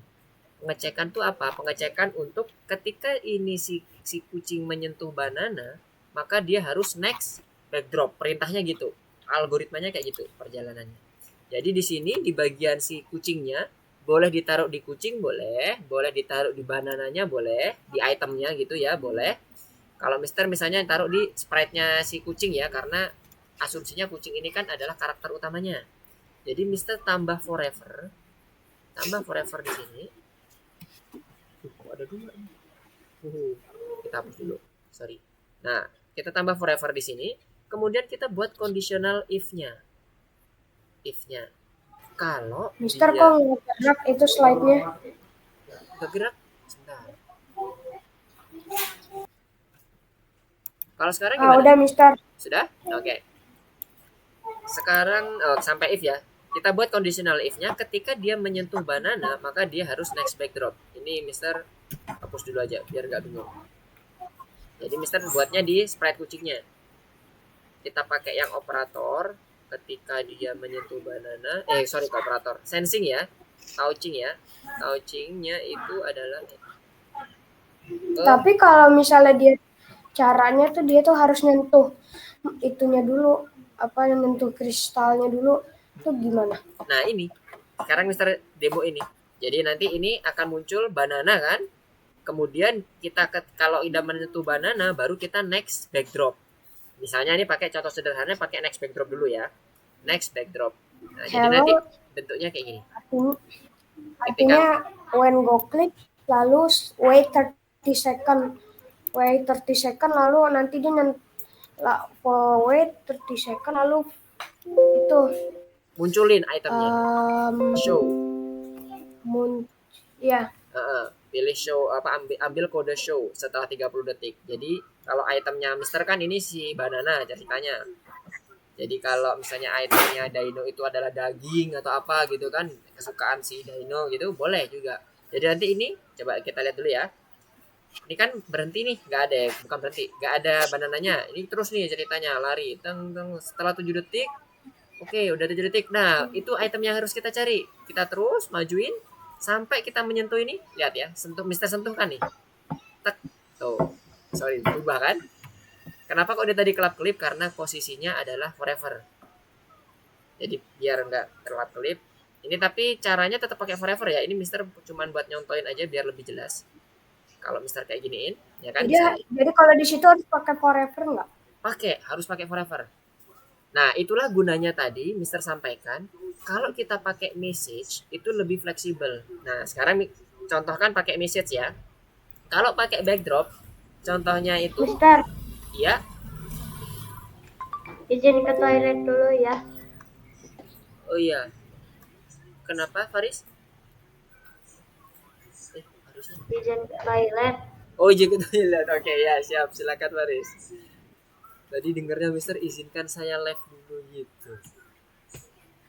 Pengecekan tuh apa? Pengecekan untuk ketika ini si kucing menyentuh banana, maka dia harus next backdrop. Perintahnya gitu. Algoritmanya kayak gitu perjalanannya. Jadi di sini di bagian si kucingnya boleh ditaruh di kucing boleh ditaruh di banananya boleh, di itemnya gitu ya boleh. Kalau Mister misalnya taruh di sprite-nya si kucing ya karena asumsinya kucing ini kan adalah karakter utamanya. Jadi Mister tambah forever di sini. Kok ada dua? Kita hapus dulu. Sorry. Nah, kita tambah forever di sini. Kemudian kita buat conditional if-nya. If-nya. Kalau Mister dia kok nggak gerak itu slide-nya? bergerak, sebentar. Kalau sekarang gimana? Udah Mister. Sudah? Oke. Sekarang sampai if ya. Kita buat conditional if-nya ketika dia menyentuh banana, maka dia harus next backdrop. Ini Mister hapus dulu aja biar nggak bingung. Jadi Mister buatnya di sprite kucingnya. Kita pakai yang operator ketika dia menyentuh banana. Operator. Sensing ya. Touching ya. Touchingnya itu adalah Tapi kalau misalnya dia caranya tuh dia tuh harus nyentuh itunya dulu, nyentuh kristalnya dulu, tuh gimana? Nah ini, sekarang Mister demo ini. Jadi nanti ini akan muncul banana kan. Kemudian kita kalau udah menyentuh banana, baru kita next backdrop. Misalnya ini pakai contoh sederhana, pakai next backdrop dulu ya. Next backdrop. Nah, jadi nanti bentuknya kayak gini. Artinya when go click, lalu wait 30 second. Wait 30 second, lalu nanti dia wait 30 second, lalu itu munculin itemnya. Show. Ya. Pilih show ambil kode show setelah 30 detik. Jadi kalau itemnya Mister kan ini si banana ceritanya. Jadi kalau misalnya itemnya Dino itu adalah daging atau apa gitu kan, kesukaan si Dino gitu, boleh juga. Jadi nanti ini coba kita lihat dulu ya. Ini kan berhenti nih, bukan berhenti, nggak ada banananya. Ini terus nih ceritanya lari, setelah 7 detik. Oke, udah 7 detik. Nah, itu item yang harus kita cari. Kita terus majuin sampai kita menyentuh ini. Lihat ya, Mister sentuh kan nih. Tek. Tuh. Sorry, berubah kan? Kenapa kok dia tadi kelap-kelip? Karena posisinya adalah forever. Jadi biar nggak kelap-kelip. Ini tapi caranya tetap pakai forever ya. Ini Mister cuman buat nyontoin aja biar lebih jelas. Kalau Mister kayak giniin, ya kan? Jadi kalau di situ harus pakai forever nggak? Harus pakai forever. Nah, itulah gunanya tadi Mister sampaikan. Kalau kita pakai message itu lebih fleksibel. Nah, sekarang contohkan pakai message ya. Kalau pakai backdrop, contohnya itu. Mister. Iya. Izin ke toilet dulu ya. Oh iya. Kenapa, Faris? Harusnya. Izin ke toilet. Oh, izin ke toilet. Oke, ya, siap. Silakan, Faris. Tadi dengarnya Mister izinkan saya live dulu gitu.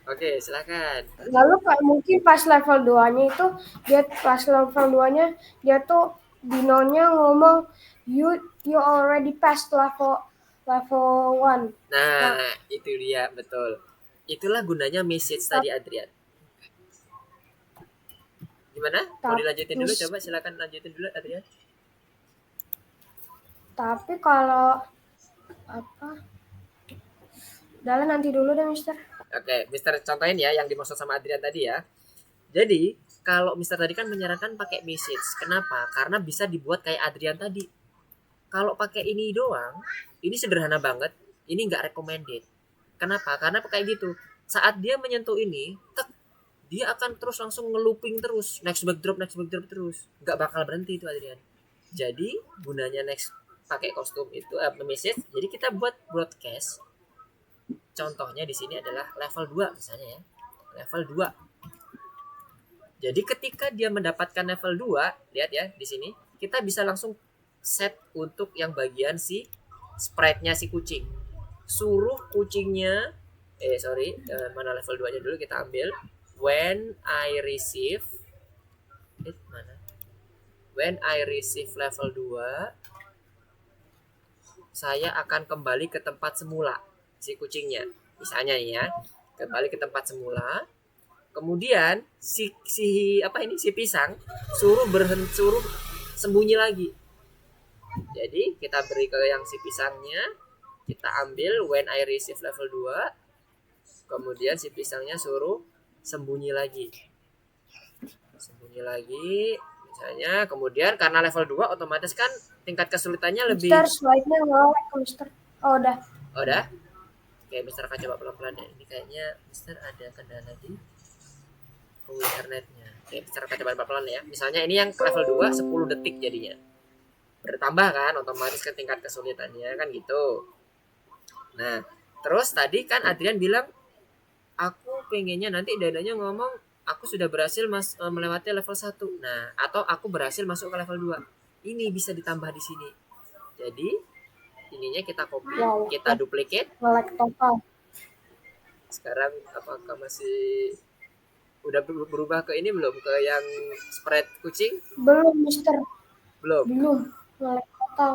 Oke, silakan. Lalu mungkin pas level 2-nya itu dia tuh Dinonya ngomong you already passed level 1. Nah, itu dia betul. Itulah gunanya message tadi Adrian. Gimana? Mau dilanjutin dulu? Coba silakan lanjutin dulu Adrian. Tapi kalau udahlah nanti dulu deh Mister. Oke, Mister contohin ya yang dimaksud sama Adrian tadi ya. Jadi, kalau Mister tadi kan menyarankan pakai message. Kenapa? Karena bisa dibuat kayak Adrian tadi. Kalau pakai ini doang, ini sederhana banget. Ini nggak recommended. Kenapa? Karena kayak gitu. Saat dia menyentuh ini, tek, dia akan terus langsung ngelooping terus. Next backdrop terus. Nggak bakal berhenti itu Adrian. Jadi, gunanya next pakai kostum itu message. Jadi kita buat broadcast. Contohnya di sini adalah level 2 misalnya ya. Level 2. Jadi ketika dia mendapatkan level 2, lihat ya di sini, kita bisa langsung set untuk yang bagian si sprite-nya si kucing. Suruh kucingnya mana level 2-nya dulu kita ambil. When I receive mana? When I receive level 2, saya akan kembali ke tempat semula si kucingnya. Misalnya nih ya, kembali ke tempat semula. Kemudian si pisang suruh sembunyi lagi. Jadi kita beri ke yang si pisangnya, kita ambil when I receive level 2, kemudian si pisangnya suruh sembunyi lagi misalnya. Kemudian karena level 2 otomatis kan tingkat kesulitannya lebih. Mister, slide-nya ngelek, Mister. Oh, udah. Oke, Mister akan coba pelan-pelan ya. Ini kayaknya Mister ada kendala di internetnya. Oke, Mister akan coba pelan-pelan ya. Misalnya ini yang level 2 10 detik jadinya. Bertambah kan otomatis ke tingkat kesulitannya kan gitu. Nah, terus tadi kan Adrian bilang aku pengennya nanti dananya ngomong aku sudah berhasil melewati level 1. Nah, atau aku berhasil masuk ke level 2. Ini bisa ditambah di sini. Jadi, ininya kita copy, kita duplicate. Ngelek total. Sekarang apakah masih udah berubah ke ini belum? Ke yang spread kucing? Belum, Mister. Belum. Ngelek total.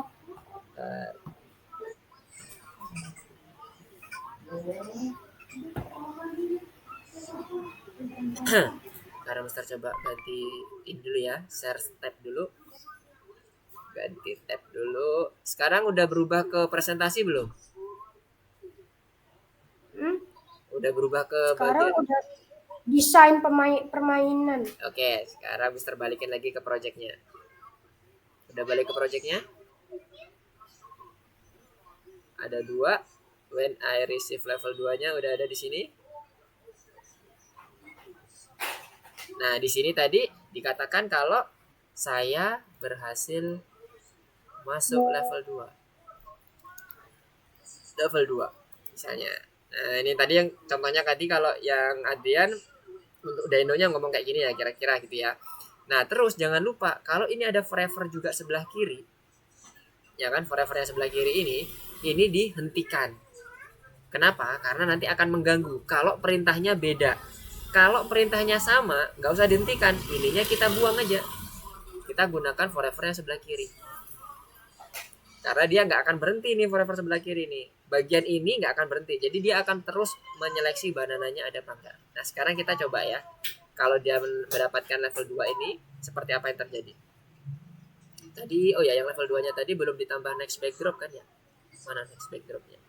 Karena Mister coba ganti ini dulu ya, share tab dulu. Ganti tab dulu. Sekarang udah berubah ke presentasi belum? Udah berubah ke Sekarang bagian. udah desain permainan. Oke, sekarang Mister balikin lagi ke projectnya. Udah balik ke projectnya? Ada 2. When I receive level 2-nya udah ada di sini. Nah, di sini tadi dikatakan kalau saya berhasil masuk level 2. Level 2 misalnya. Nah, ini tadi yang contohnya tadi kalau yang Adrian untuk dyno-nya ngomong kayak gini ya kira-kira gitu ya. Nah, terus jangan lupa kalau ini ada forever juga sebelah kiri. Ya kan, forever yang sebelah kiri ini dihentikan. Kenapa? Karena nanti akan mengganggu kalau perintahnya beda. Kalau perintahnya sama, nggak usah dihentikan. Ininya kita buang aja. Kita gunakan forever yang sebelah kiri. Karena dia nggak akan berhenti nih forever sebelah kiri nih. Bagian ini nggak akan berhenti. Jadi dia akan terus menyeleksi banananya ada apa enggak. Nah, sekarang kita coba ya. Kalau dia mendapatkan level 2 ini, seperti apa yang terjadi? Tadi, yang level 2-nya tadi belum ditambah next backdrop kan ya? Mana next backdropnya?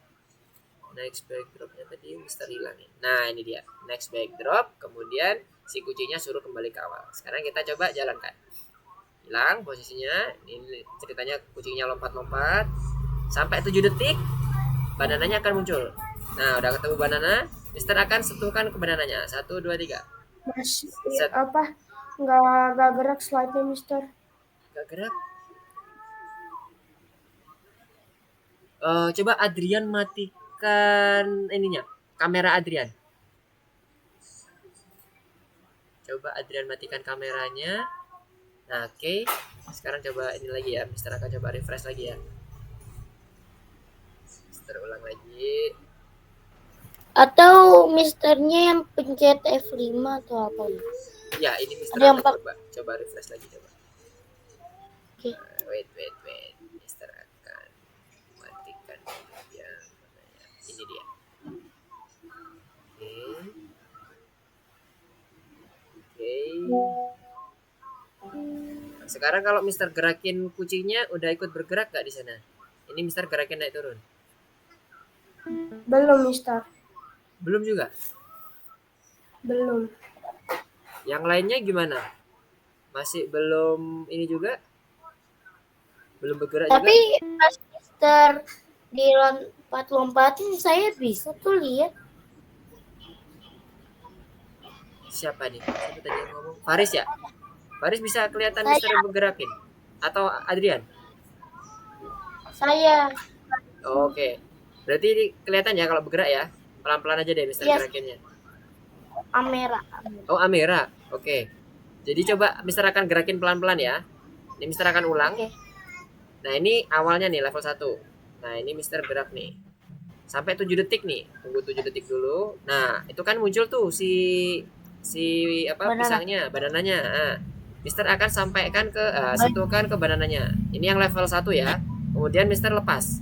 Next backdropnya tadi Mister hilang ya. Nah, ini dia. Next backdrop, kemudian si kucingnya suruh kembali ke awal. Sekarang kita coba jalankan. Hilang posisinya. Ini ceritanya kucingnya lompat-lompat. Sampai 7 detik, banananya akan muncul. Nah, udah ketemu banana, Mister akan sentuhkan ke banananya. 1, 2, 3. Masih nggak gerak slide-nya, Mister. Nggak gerak. Coba Adrian matikan ininya, kamera Adrian. Coba Adrian matikan kameranya. Nah, oke. Sekarang coba ini lagi ya, Mister akan coba refresh lagi ya. Mister ulang lagi. Atau Misternya yang pencet F5 atau apa? Ya, ini Mister Ada yang akan coba refresh lagi coba. Oke. Wait. Mister akan matikan ya. Ini dia. Oke. Nah, sekarang kalau Mister gerakin kucingnya udah ikut bergerak gak di sana? Ini Mister gerakin naik turun. Belum, Mister. Belum juga. Belum. Yang lainnya gimana? Masih belum ini juga? Belum bergerak juga? Tapi pas Mister dilompat-lompatin saya bisa tuh lihat. Siapa nih? Siapa tadi yang ngomong? Faris ya? Faris bisa kelihatan Saya. Mister bergerakin? Atau Adrian? Saya. Oke. Berarti ini kelihatan ya kalau bergerak ya? Pelan-pelan aja deh Mister Yes. gerakinnya. Amera. Oh, Amira. Oke. Jadi coba Mister akan gerakin pelan-pelan ya. Ini Mister akan ulang. Oke. Nah, ini awalnya nih level 1. Nah, ini Mister gerak nih. Sampai 7 detik nih. Tunggu 7 detik dulu. Nah, itu kan muncul tuh si apa Banana. pisangnya, banananya. Nah, Mister akan sampaikan ke sentuhkan ke banananya. Ini yang level 1 ya. Kemudian Mister lepas.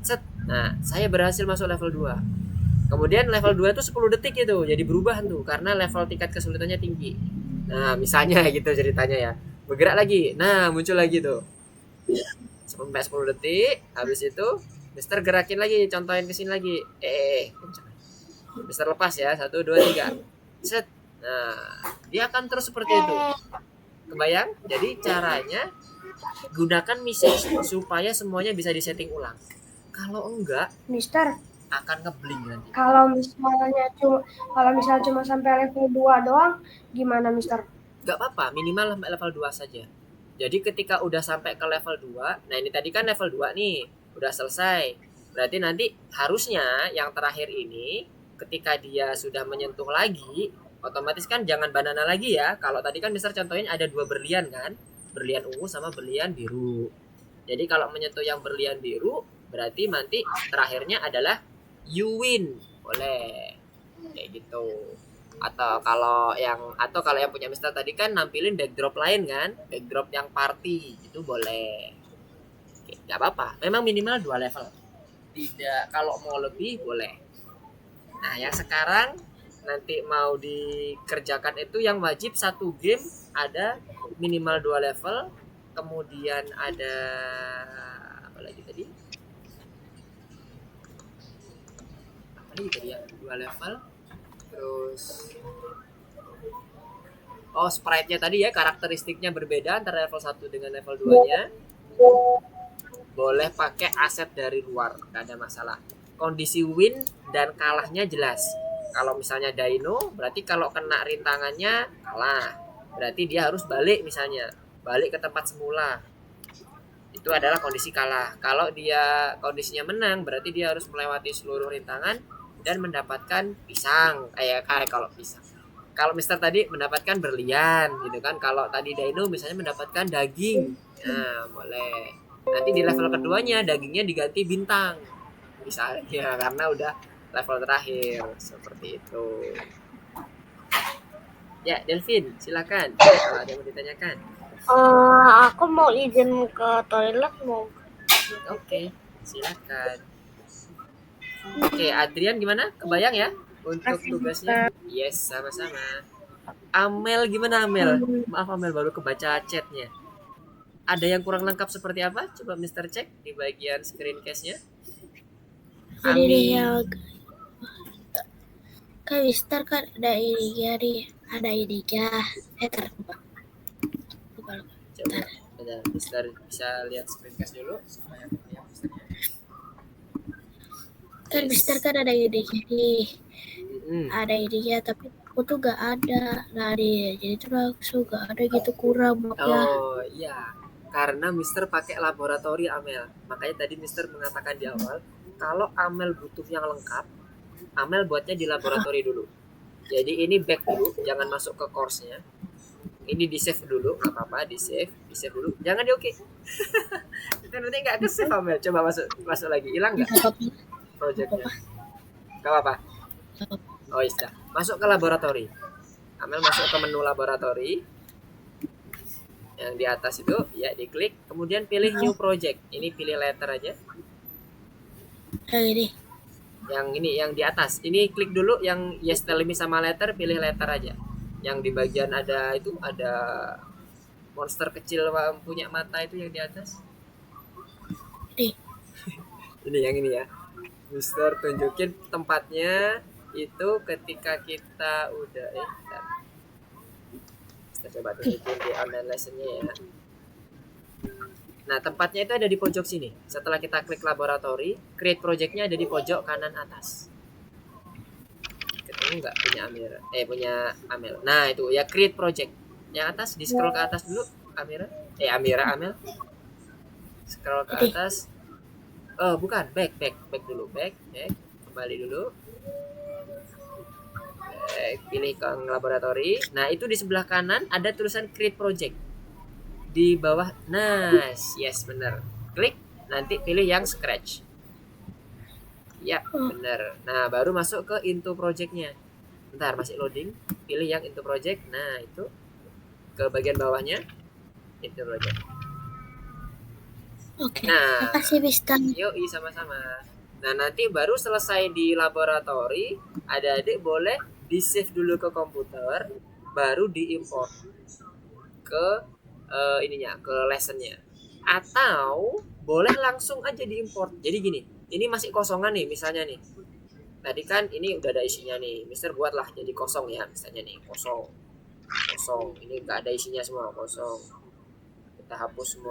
Set. Nah, saya berhasil masuk level 2. Kemudian level 2 itu 10 detik itu. Jadi berubah tuh karena level tingkat kesulitannya tinggi. Nah, misalnya gitu ceritanya ya. Bergerak lagi. Nah, muncul lagi tuh. Sampai 10 detik. Habis itu Mister gerakin lagi, contohin ke sini lagi. Mister lepas ya. 1 2 3. Set. Nah, dia akan terus seperti itu. Kebayang? Jadi caranya gunakan misi supaya semuanya bisa disetting ulang. Kalau enggak Mister, akan ngebling nanti. kalau misalnya cuma sampai level 2 doang, gimana Mister? Gak apa-apa, minimal sampai level 2 saja. Jadi ketika udah sampai ke level 2, nah ini tadi kan level 2 nih, udah selesai. Berarti nanti harusnya yang terakhir ini ketika dia sudah menyentuh lagi, otomatis kan jangan banana lagi ya. Kalau tadi kan Mister contohin ada 2 berlian kan, berlian ungu sama berlian biru. Jadi kalau menyentuh yang berlian biru, berarti nanti terakhirnya adalah you win. Boleh. Kayak gitu. Atau kalau yang punya Mister tadi kan nampilin backdrop lain kan, backdrop yang party itu boleh. Oke, nggak apa-apa, memang minimal 2 level, tidak kalau mau lebih boleh. Nah yang sekarang nanti mau dikerjakan itu yang wajib satu game ada minimal 2 level, kemudian ada apa lagi tadi ya, 2 level. Terus sprite-nya tadi ya, karakteristiknya berbeda antara level 1 dengan level 2-nya. Boleh pakai aset dari luar, nggak ada masalah. Kondisi win dan kalahnya jelas. Kalau misalnya Dino, berarti kalau kena rintangannya kalah. Berarti dia harus balik misalnya, balik ke tempat semula. Itu adalah kondisi kalah. Kalau dia kondisinya menang, berarti dia harus melewati seluruh rintangan dan mendapatkan pisang. Kayak kalau pisang. Kalau Mister tadi mendapatkan berlian gitu kan. Kalau tadi Dino misalnya mendapatkan daging. Nah, boleh. Nanti di level keduanya dagingnya diganti bintang. Misalnya karena udah level terakhir seperti itu. Ya, Delvin, silakan. Kalau ada yang mau ditanyakan. Aku mau izin ke toilet mau. Oke, silakan. Oke, Adrian gimana? Kebayang ya untuk tugasnya? Yes, sama-sama. Amel gimana Amel? Maaf Amel baru kebaca chatnya. Ada yang kurang lengkap seperti apa? Coba Mister cek di bagian screencast-nya. Amin. Kan Mister kan ada ininya nih, ada ininya. Lupa. Coba, Mister bisa lihat screencast dulu supaya lihat Misternya. Kan Mister kan ada ininya nih. Ada ininya tapi aku tuh gak ada. Nah jadi tuh langsung gak ada gitu, kurang mapnya. Oh iya, karena Mister pakai laboratori Amel. Makanya tadi Mister mengatakan di awal, kalau Amel butuh yang lengkap, Amel buatnya di laboratori dulu. Jadi ini back dulu, jangan masuk ke course-nya. Ini di save dulu, nggak apa-apa, di save dulu. Jangan di oke. Nanti nggak ke save Amel. Coba masuk lagi, hilang nggak projectnya? Gak apa-apa. Oh iya, masuk ke laboratori. Amel masuk ke menu laboratori. Yang di atas itu ya diklik, kemudian pilih new project. Ini pilih letter aja. Ini. Yang ini yang di atas. Ini klik dulu yang yes tell me sama letter, pilih letter aja. Yang di bagian ada monster kecil punya mata itu yang di atas. Ini. Ini yang ini ya. Mister tunjukin tempatnya. itu ketika kita udah bentar. Kita coba tunjukin di online lessonnya ya. Nah, tempatnya itu ada di pojok sini. Setelah kita klik laboratory, create project-nya ada di pojok kanan atas. Ketemu nggak punya Amira? Punya Amel. Nah, itu ya create project. Yang atas, di scroll ke atas dulu, Amira. Amel. Scroll ke atas. Oh, bukan, back dulu, back. Kembali dulu. Pilih ke laboratory. Nah, itu di sebelah kanan ada tulisan create project. Di bawah, nice, yes, benar. Klik, nanti pilih yang scratch. Ya, benar. Nah, baru masuk ke into project-nya. Bentar, masih loading. Pilih yang into project. Nah, itu ke bagian bawahnya into project. Oke. Nah, Makasih Mister. yoi, sama-sama. Nah, nanti baru selesai di laboratory, adik-adik boleh di-save dulu ke komputer, baru diimport ke ke lessonnya. Atau boleh langsung aja diimport. Jadi gini, ini masih kosongan nih misalnya nih. Tadi kan ini udah ada isinya nih. Mister buatlah jadi kosong ya, misalnya nih, kosong. Ini nggak ada isinya semua, kosong. Kita hapus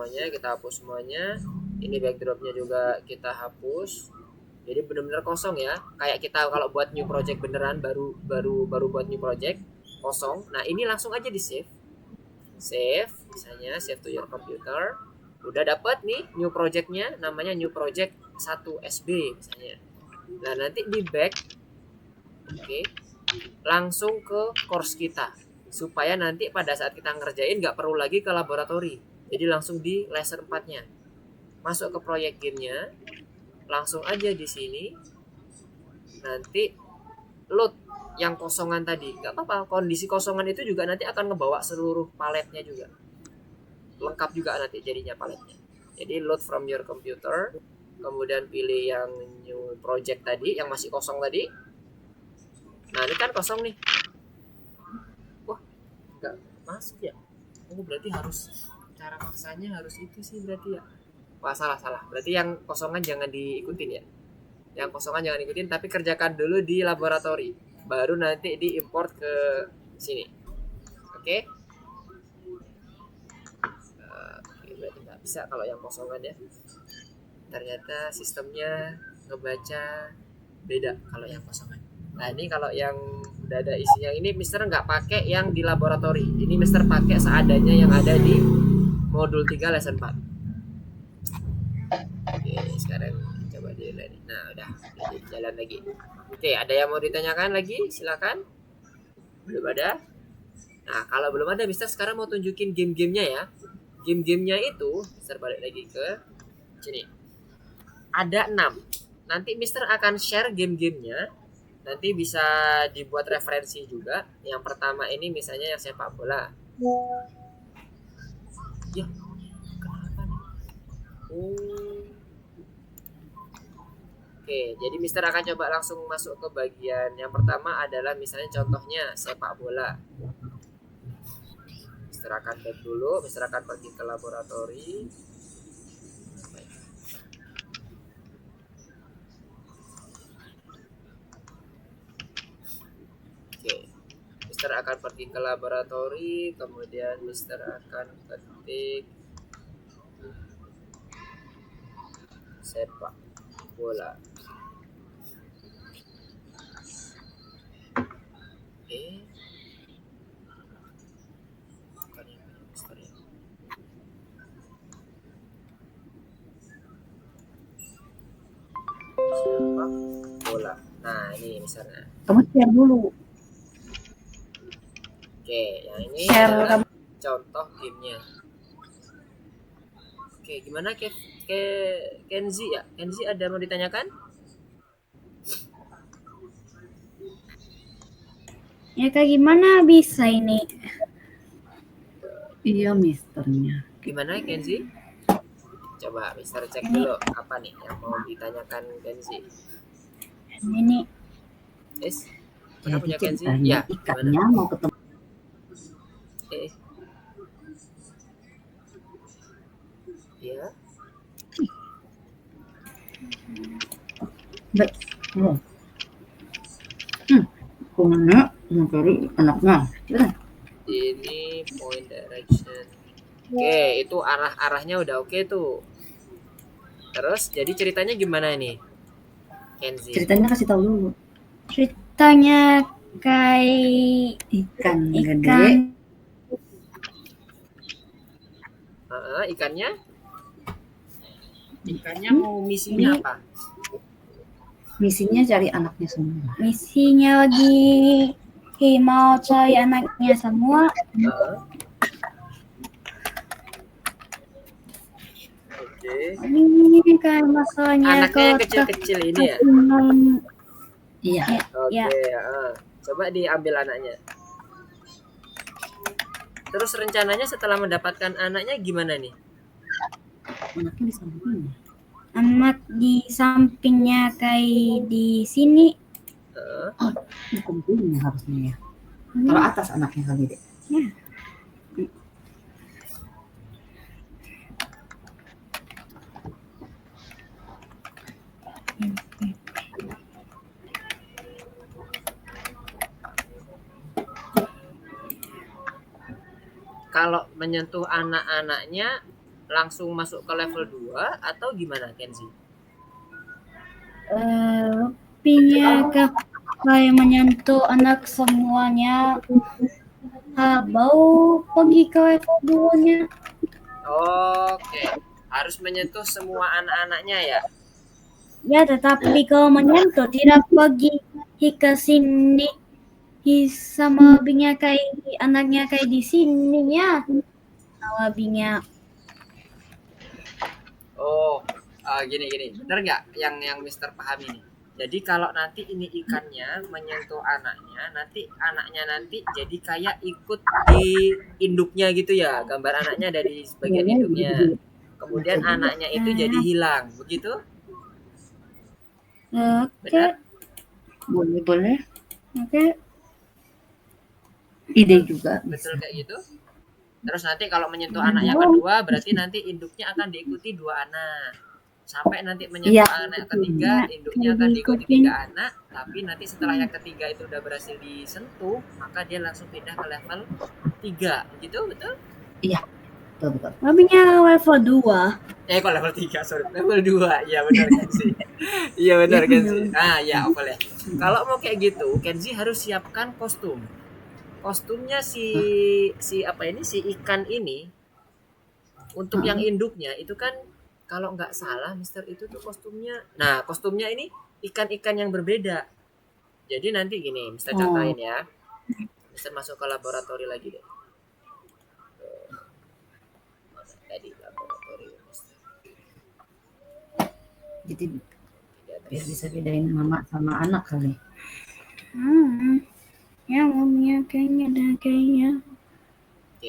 semuanya. Ini backdropnya juga kita hapus. Jadi benar-benar kosong ya. Kayak kita kalau buat new project beneran baru buat new project kosong. Nah, ini langsung aja di save. Misalnya save to your computer. Udah dapat nih new projectnya, namanya new project 1 SB misalnya. Nah, nanti di back, oke, langsung ke course kita, supaya nanti pada saat kita ngerjain nggak perlu lagi ke laboratory. Jadi langsung di lesson 4-nya. Masuk ke proyek gamenya, langsung aja di sini. Nanti load yang kosongan tadi. Nggak apa-apa, kondisi kosongan itu juga nanti akan ngebawa seluruh paletnya juga. Lengkap juga nanti jadinya paletnya. Jadi load from your computer, kemudian pilih yang new project tadi, yang masih kosong tadi. Nah, ini kan kosong nih. Wah, nggak masuk ya. Oh, berarti harus cara maksanya harus itu sih berarti ya. Wah, salah. Berarti yang kosongan jangan diikutin ya. Yang kosongan jangan ikutin, tapi kerjakan dulu di laboratory. Baru nanti diimport ke sini. Oke? Berarti nggak bisa kalau yang kosongan ya. Ternyata sistemnya ngebaca beda kalau yang kosongan. Nah, ini kalau yang udah ada isinya ini Mister nggak pakai yang di laboratory. Ini Mister pakai seadanya yang ada di modul 3 lesson 4. Oke, sekarang coba di lain. Nah, udah jalan lagi. Oke, ada yang mau ditanyakan lagi? Silakan. Belum ada? Nah, kalau belum ada, Mister sekarang mau tunjukin game-gamenya ya. Game-gamenya itu, Mister balik lagi ke sini. Ada 6. Nanti Mister akan share game-gamenya. Nanti bisa dibuat referensi juga. Yang pertama ini misalnya yang sepak bola. Ya, kenapa nih? Oke, jadi Mister akan coba langsung masuk ke bagian yang pertama adalah misalnya contohnya sepak bola. Mister akan back dulu, Mister akan pergi ke laboratory. Oke, Mister akan pergi ke laboratory, kemudian Mister akan ketik sepak bola. Bukan yang punya Mister ya. Sepak bola. Nah, ini misalnya. Kamu share dulu. Oke, yang ini Share adalah contoh gamenya. Oke, gimana Kenzi ya? Kenzi ada mau ditanyakan? Ya kayak gimana bisa ini? Iya misternya. Gimana Kenzi? Coba Mister cek dulu apa nih yang mau ditanyakan Kenzi. Ini Mana punya Kenzi? ceritanya Ya, ikannya gimana? mau ketemu. Ya. Kemana mencari anaknya? Betul. Ini point direction. Oke, itu arah-arahnya udah oke tuh. Terus jadi ceritanya gimana nih, Kenzi? Ceritanya kasih tahu dulu. Ceritanya kayak Ikan gede. ikan Ikannya? Ikannya mau misinya Ini- apa? Misinya cari anaknya semua. misinya lagi mau cari anaknya semua. Heeh. Oke. Ini kayak masalahnya Anaknya yang kalau kecil-kecil ini ya? Iya. Oke, Ya. coba diambil anaknya. Terus rencananya setelah mendapatkan anaknya gimana nih? Anaknya di sampingnya. anak di sampingnya kayak di sini. Heeh. Di sampingnya harusnya ya. Kalau atas anaknya kali deh. Kalau menyentuh anak-anaknya langsung masuk ke level 2 atau gimana, Kenzi? Lebihnya kayak menyentuh anak semuanya. Bau pergi ke level 2-nya. Oke, harus menyentuh semua anak-anaknya ya. Ya, tetapi kalau menyentuh tidak pergi ke sini sama lebihnya kayak anaknya kayak di sini ya. Lebihnya Oh, gini. Bener nggak yang Mister paham ini? Jadi kalau nanti ini ikannya menyentuh anaknya, nanti anaknya nanti jadi kayak ikut di induknya gitu ya. Gambar anaknya ada di bagian induknya. Kemudian anaknya itu jadi hilang, begitu? oke. Boleh. Oke. Ide juga. Betul kayak gitu? Terus nanti kalau menyentuh anak yang kedua, berarti nanti induknya akan diikuti 2 anak. Sampai nanti menyentuh anak ketiga, induknya akan diikuti 3 anak. Tapi nanti setelah yang ketiga itu udah berhasil disentuh, maka dia langsung pindah ke level 3. Begitu, betul? Betul. Lebihnya level 2. Kok level 3, sorry. Level 2. Iya benar Kenzi. Iya benar Kenzi. Ya boleh. Kalau mau kayak gitu, Kenzi harus siapkan kostum. Kostumnya si ikan ini untuk yang induknya itu kan kalau nggak salah Mister itu tuh kostumnya. Nah, kostumnya ini ikan-ikan yang berbeda. Jadi nanti gini, Mister contohin ya. Mister masuk ke laboratori lagi deh. Mana tadi laboratori Mister. Jadi biar bisa bedain mama sama anak kali. Ya, maunya kayaknya Oke,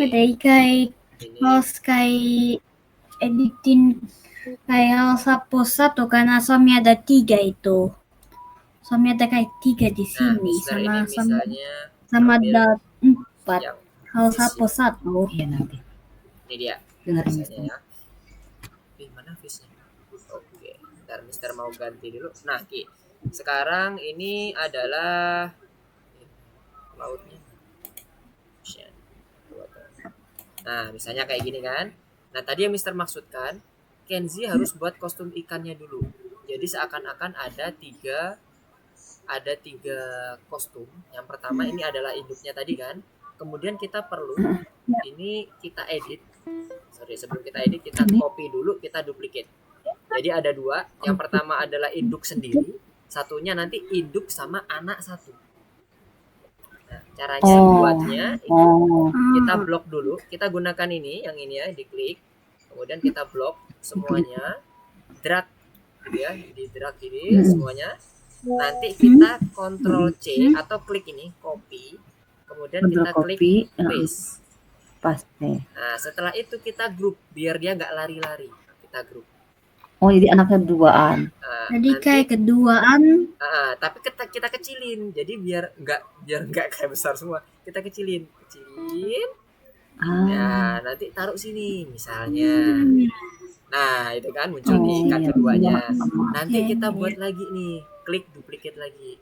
ada kayak ini harus kayak editin kayak sapu satu karena suami ada 3 itu. Suami ada kayak 3 di nah, sini Mister ini misalnya sama ambil ada 4. yang Harus sapu satu. Iya nanti. ini dia. Dengerin Misalnya ya. Mana fishnya? Oke, ntar Mister mau ganti dulu. Nah, Ki, sekarang ini adalah lautnya. Nah, misalnya kayak gini kan. Nah, tadi yang Mister maksudkan, Kenzi harus buat kostum ikannya dulu. Jadi seakan-akan ada tiga kostum. Yang pertama ini adalah induknya tadi kan. Kemudian kita perlu ini kita edit. Sebelum kita edit kita copy dulu, kita duplicate. Jadi ada 2. Yang pertama adalah induk sendiri, satunya nanti induk sama anak satu. Nah, caranya buatnya itu kita blok dulu. Kita gunakan ini, yang ini ya, diklik. Kemudian kita blok semuanya, drag gitu ya, di drag ini semuanya. Nanti kita Ctrl C atau klik ini, copy. Kemudian kita klik paste. Pasti. Nah, setelah itu kita grup biar dia nggak lari-lari. Kita grup. Oh, jadi anaknya duaan. Jadi kayak keduaan. Tapi kita kecilin. Jadi biar nggak kayak besar semua. Kita kecilin. Nah, nanti taruh sini misalnya. Nah, itu kan muncul nih ikan keduanya. Nanti kita buat lagi nih, klik duplicate lagi.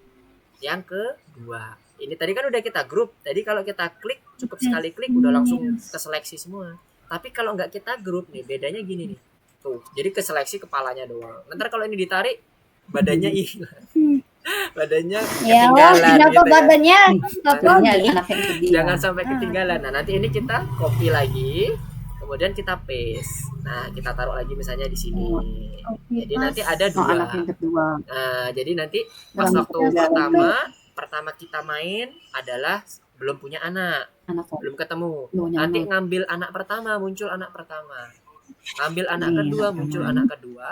Yang kedua. ini tadi kan udah kita grup. Tadi kalau kita klik, cukup sekali klik udah langsung keseleksi semua. Tapi kalau nggak kita grup nih, bedanya gini nih. Tuh, jadi keseleksi kepalanya doang. Nanti kalau ini ditarik, badannya hilang. Badannya Ya ketinggalan kenapa gitu kan. badannya Contohnya anak yang sedih. Jangan sampai ketinggalan. Nah, nanti ini kita copy lagi, kemudian kita paste. Nah, kita taruh lagi misalnya di sini. Jadi nanti ada Oh, dua. anak yang kedua. Nah, jadi nanti pas Yang waktu ketiga pertama kita main adalah belum punya anak, anak kok belum ketemu. belum punya Nanti anak. ngambil anak pertama, muncul anak pertama. Ngambil anak Iya, kedua, anak muncul pertama. anak kedua.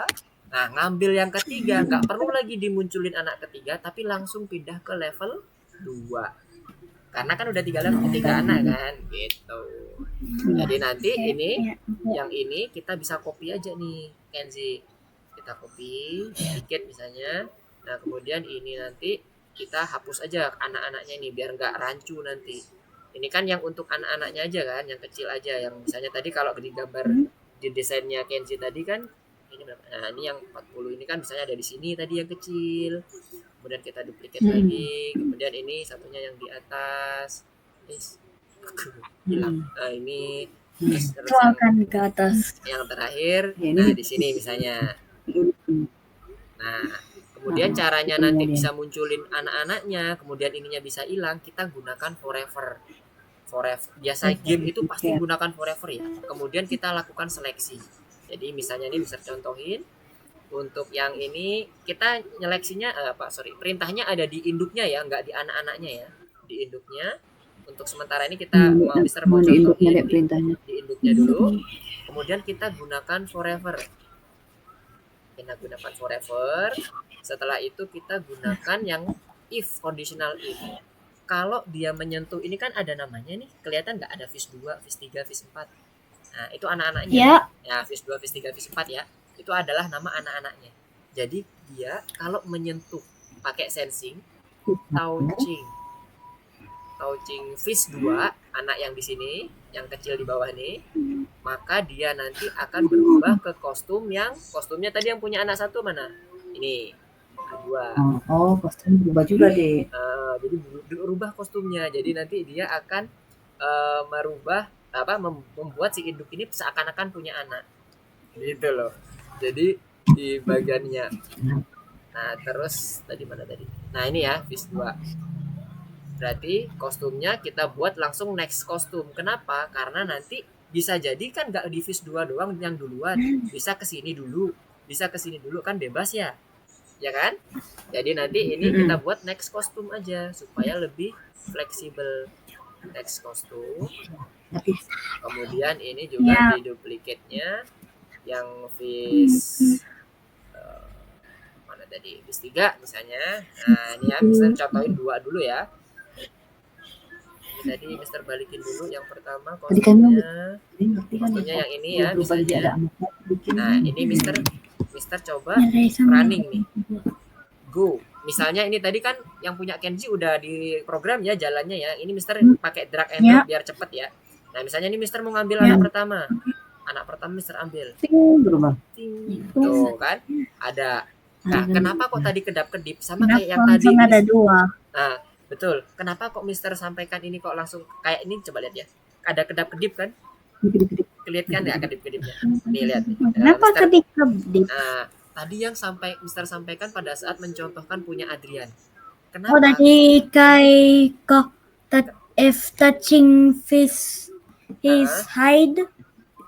Nah, ngambil yang ketiga, nggak perlu lagi dimunculin anak ketiga, tapi langsung pindah ke level 2. Karena kan udah tiga anak kan, gitu. Jadi nanti ini, yang ini kita bisa copy aja nih, Kenzi. Kita copy sedikit misalnya. Nah, kemudian ini nanti kita hapus aja anak-anaknya ini biar nggak rancu nanti. Ini kan yang untuk anak-anaknya aja kan, yang kecil aja. Yang misalnya tadi kalau di gambar di desainnya Kenzi tadi kan ini berapa? Nah, ini yang 40 ini kan misalnya ada di sini tadi yang kecil. Kemudian kita duplicate lagi. Kemudian ini satunya yang di atas. Hilang. Nah, ini terus ke atas. yang terakhir. Ya, ini Nah, di sini misalnya. Nah, kemudian caranya nanti bisa munculin anak-anaknya, kemudian ininya bisa hilang, kita gunakan forever. Biasa game itu pasti gunakan forever ya. Kemudian kita lakukan seleksi. Jadi misalnya ini bisa contohin untuk yang ini kita nyeleksinya perintahnya ada di induknya ya, nggak di anak-anaknya ya. Di induknya. Untuk sementara ini kita mau di induknya lihat perintahnya. di induknya dulu. Kemudian kita gunakan forever. Kita gunakan forever. Setelah itu kita gunakan yang if, conditional if. Kalau dia menyentuh, ini kan ada namanya nih, kelihatan nggak ada fish 2, fish 3, fish 4. Nah, itu anak-anaknya. Ya, fish 2, fish 3, fish 4 ya. Itu adalah nama anak-anaknya. Jadi dia kalau menyentuh pakai sensing, touching fish 2, anak yang di sini, yang kecil di bawah nih, maka dia nanti akan berubah ke kostumnya tadi yang punya anak satu mana? Ini, dua. Oh, kostum berubah juga deh. Jadi berubah kostumnya. Jadi nanti dia akan membuat si induk ini seakan-akan punya anak. Gitu loh. Jadi di bagiannya. Nah, terus tadi mana tadi? Nah, ini ya, fish 2. Berarti kostumnya kita buat langsung next kostum. Kenapa? Karena nanti bisa jadi kan nggak di fish 2 doang yang duluan. Bisa ke sini dulu kan bebas ya. Ya kan? Jadi nanti ini kita buat next kostum aja supaya lebih fleksibel. Next kostum. Kemudian ini juga di duplicate-nya yang fish mana tadi? Fish 3 misalnya. Nah, ini ya, misalnya contohin 2 dulu ya. Tadi Mister balikin dulu yang pertama kostumnya. Kostumnya yang ini ya misalnya. Nah, ini Mister coba running nih. Go. Misalnya ini tadi kan yang punya Kenji udah di program ya jalannya ya. Ini Mister pakai drag and drop biar cepet ya. Nah, misalnya ini Mister mau ngambil anak pertama. Anak pertama Mister ambil. Tuh kan ada. Nah, kenapa kok tadi kedap-kedip sama kayak yang tadi? Ada 2. Nah, betul. Kenapa kok Mister sampaikan ini kok langsung kayak ini, coba lihat ya. Ada kedap-kedip kan? Kelihatan ya kedip-kedipnya. Nih lihat. Kenapa kedip-kedip? Nah, tadi yang Mister sampaikan pada saat mencontohkan punya Adrian. Kenapa? Oh, dari kayak if touching fish his hide.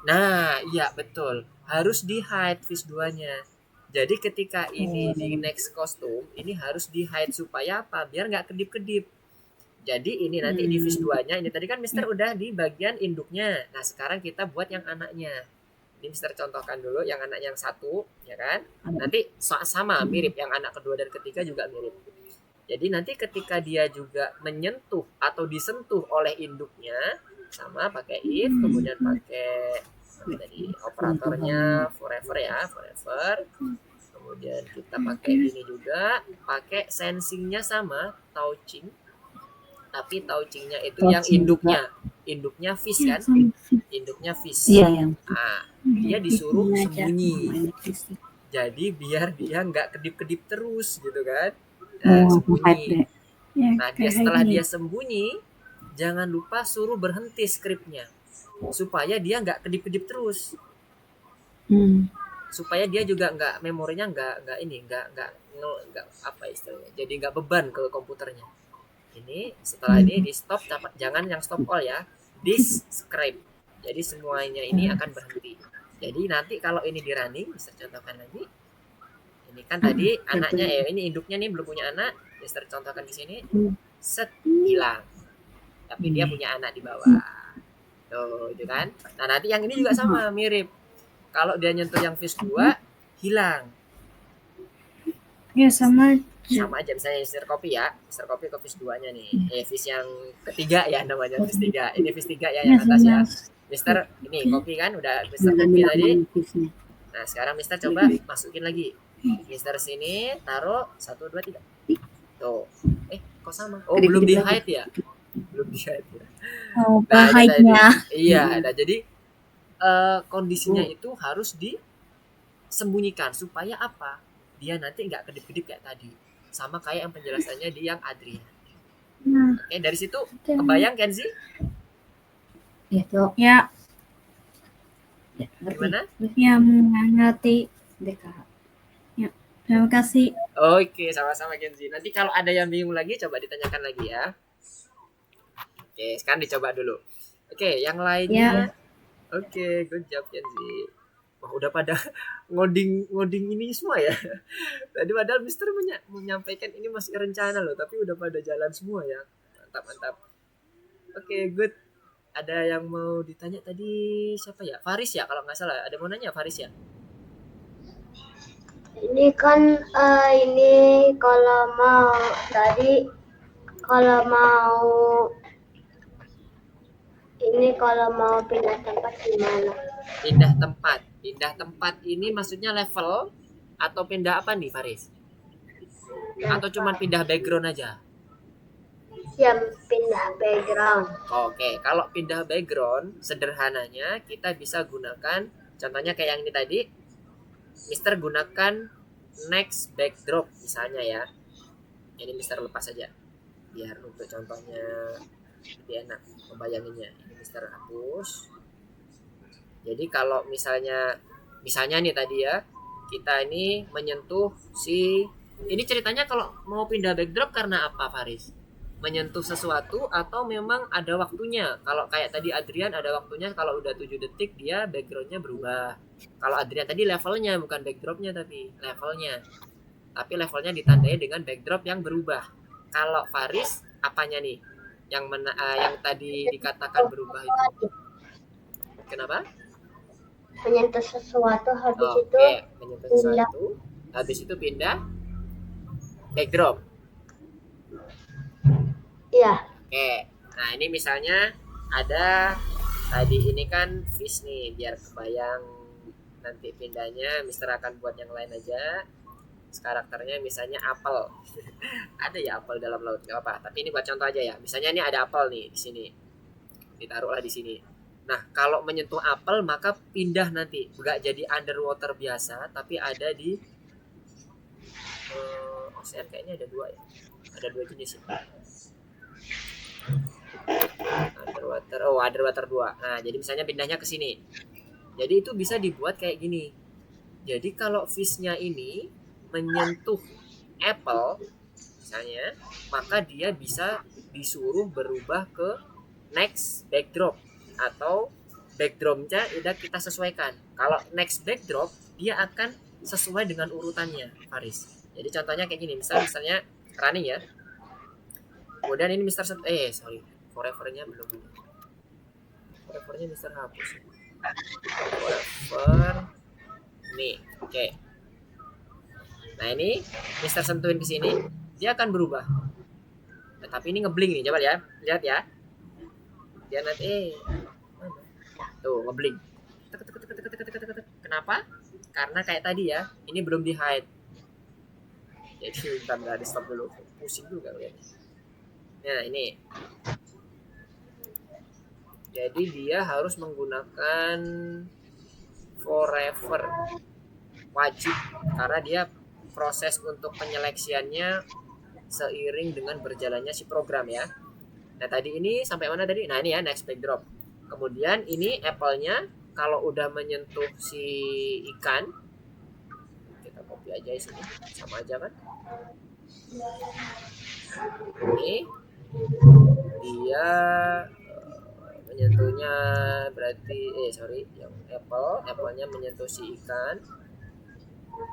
Nah, iya betul. Harus di hide fish 2-nya. Jadi ketika ini di next kostum, ini harus di hide supaya apa? Biar nggak kedip-kedip. Jadi ini nanti di fish 2-nya, ini tadi kan Mister udah di bagian induknya. Nah, sekarang kita buat yang anaknya. Ini Mister contohkan dulu yang anak yang satu, ya kan? Nanti sama mirip, yang anak kedua dan ketiga juga mirip. Jadi nanti ketika dia juga menyentuh atau disentuh oleh induknya, sama pakai if, kemudian pakai tadi operatornya forever ya, forever. Kemudian kita pakai ini juga, pakai sensingnya sama, touching. Tapi touchingnya itu yang induknya fish kan, induknya fish. Iya. Nah, dia disuruh sembunyi. Jadi biar dia nggak kedip-kedip terus gitu kan. Nah, sembunyi. Ya, Nah, dia kayak setelah gini. dia sembunyi, jangan lupa suruh berhenti skripnya supaya dia nggak kedip-kedip terus, Hmm. supaya dia juga nggak memorinya nggak apa istilahnya, jadi nggak beban ke komputernya. Ini setelah ini di stop, jangan yang stop all ya, this script. Jadi semuanya ini akan berhenti. Jadi nanti kalau ini di running, bisa contohkan lagi. Ini kan tadi anaknya ini induknya nih belum punya anak, bisa contohkan di sini. Set hilang. Tapi dia punya anak di bawah. Tuh, itu kan. Nah, nanti yang ini juga sama, mirip. Kalau dia nyentuh yang fish 2, hilang. Ya sama. Sama aja misalnya Mister Kopi ya, Mister Kopi ke fish 2-nya nih. Fish yang ketiga ya namanya, fish 3. Ini fish 3 ya yang atas ya. Mister ini Kopi kan udah Mister Kopi tadi. Nah, sekarang Mister coba masukin lagi. Mister sini taruh 1 2 3. Tuh. Kok sama? Oh, belum di hide ya? Belum di hide ya. Oh, bahayanya. Iya, nah jadi kondisinya itu harus disembunyikan supaya apa? Dia nanti nggak kedip-kedip kayak tadi. Sama kayak yang penjelasannya di yang Adrian. Oke, dari situ kebayang Kenzi? Ya, Cok. Ya, Gimana? ya mengerti. Ya, terima kasih. Oke, sama-sama Kenzi. Nanti kalau ada yang bingung lagi, coba ditanyakan lagi ya. Oke, sekarang dicoba dulu. Oke, yang lainnya. Oke, good job Kenzi. Wah, udah pada ngoding ini semua ya. Tadi padahal Mister menyampaikan ini masih rencana loh, tapi udah pada jalan semua ya. Mantap. Oke, good. Ada yang mau ditanya tadi siapa ya? Faris ya kalau nggak salah. Ada mau nanya Faris ya? Ini kan ini kalau mau tadi kalau mau pindah tempat gimana? Pindah tempat ini maksudnya level atau pindah apa nih Faris? Atau cuma pindah background aja? Yang pindah background. Oke, kalau pindah background sederhananya kita bisa gunakan contohnya kayak yang ini tadi. Mister gunakan next backdrop misalnya ya. Ini Mister lepas saja biar untuk contohnya lebih enak membayanginnya. Ini Mister hapus. Jadi kalau misalnya nih tadi ya, kita ini menyentuh ini ceritanya kalau mau pindah backdrop karena apa Faris? Menyentuh sesuatu atau memang ada waktunya? Kalau kayak tadi Adrian ada waktunya, kalau udah 7 detik dia backgroundnya berubah. Kalau Adrian tadi levelnya bukan backdropnya tapi levelnya. Tapi levelnya ditandai dengan backdrop yang berubah. Kalau Faris apanya nih? Yang tadi dikatakan berubah itu. Kenapa? Menyentuh sesuatu habis itu menyentuh sesuatu. Habis itu pindah backdrop. Iya. Oke. Nah, ini misalnya ada tadi ini kan fish nih, biar kebayang nanti pindahnya. Mister akan buat yang lain aja. Karakternya misalnya apel. Ada ya apel dalam laut, nggak apa. Tapi ini buat contoh aja ya. Misalnya ini ada apel nih di sini. Ditaruhlah di sini. Nah, kalau menyentuh apel maka pindah nanti. Nggak jadi underwater biasa, tapi ada di ocean kayaknya ada 2 ya. Ada 2 jenis ya. Underwater 2. Nah, jadi misalnya pindahnya ke sini. Jadi itu bisa dibuat kayak gini. Jadi kalau fish-nya ini menyentuh apple misalnya, maka dia bisa disuruh berubah ke next backdrop atau backdropnya udah kita sesuaikan. Kalau next backdrop dia akan sesuai dengan urutannya, Faris. Jadi contohnya kayak gini, misalnya running ya. Kemudian ini Mister forever-nya belum. Forever-nya Mister hapus. Forever. Nih, oke. Nah, ini Mister sentuhin ke sini, dia akan berubah. Nah, tapi ini ngeblink nih, coba ya. Lihat ya. Dia nanti tuh ngeblink. Kenapa? Karena kayak tadi ya, ini belum di hide. Jadi bentar di stop dulu. Pusing juga lihatnya. Nah, ini. Jadi dia harus menggunakan forever. Wajib karena dia proses untuk penyeleksiannya seiring dengan berjalannya si program ya. Nah tadi ini sampai mana tadi? Nah ini ya next backdrop. Kemudian ini Apple-nya kalau udah menyentuh si ikan, kita copy aja di sini, sama aja kan? Ini dia menyentuhnya berarti yang Apple-nya menyentuh si ikan,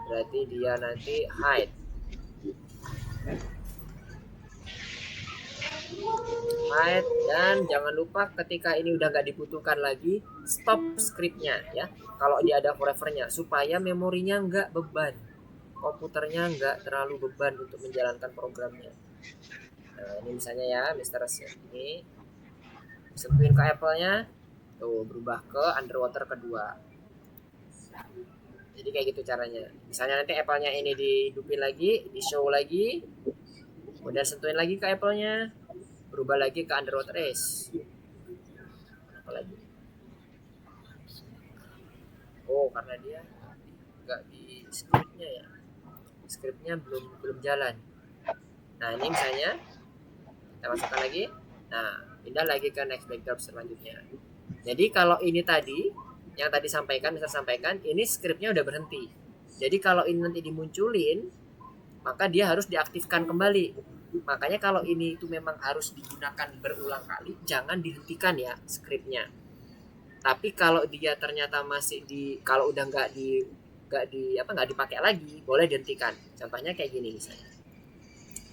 berarti dia nanti hide. Dan jangan lupa ketika ini udah nggak dibutuhkan lagi, stop scriptnya ya. Kalau dia ada forevernya, supaya memorinya nggak beban, komputernya nggak terlalu beban untuk menjalankan programnya. Nah ini misalnya ya, Mr. ini sentuhin ke Apple-nya, tuh berubah ke underwater kedua. Jadi kayak gitu caranya. Misalnya nanti Apple-nya ini dihidupin lagi, di show lagi, kemudian sentuhin lagi ke Apple-nya, berubah lagi ke underwater race. Apa lagi? Oh, karena dia nggak di scriptnya ya. Scriptnya belum jalan. Nah ini misalnya kita masukkan lagi. Nah pindah lagi ke next backdrop selanjutnya. Jadi kalau ini tadi yang tadi Mister sampaikan, ini scriptnya udah berhenti. Jadi kalau ini nanti dimunculin, maka dia harus diaktifkan kembali. Makanya kalau ini itu memang harus digunakan berulang kali, jangan dihentikan ya scriptnya. Tapi kalau dia ternyata masih kalau udah nggak dipakai lagi, boleh dihentikan. Contohnya kayak gini misalnya.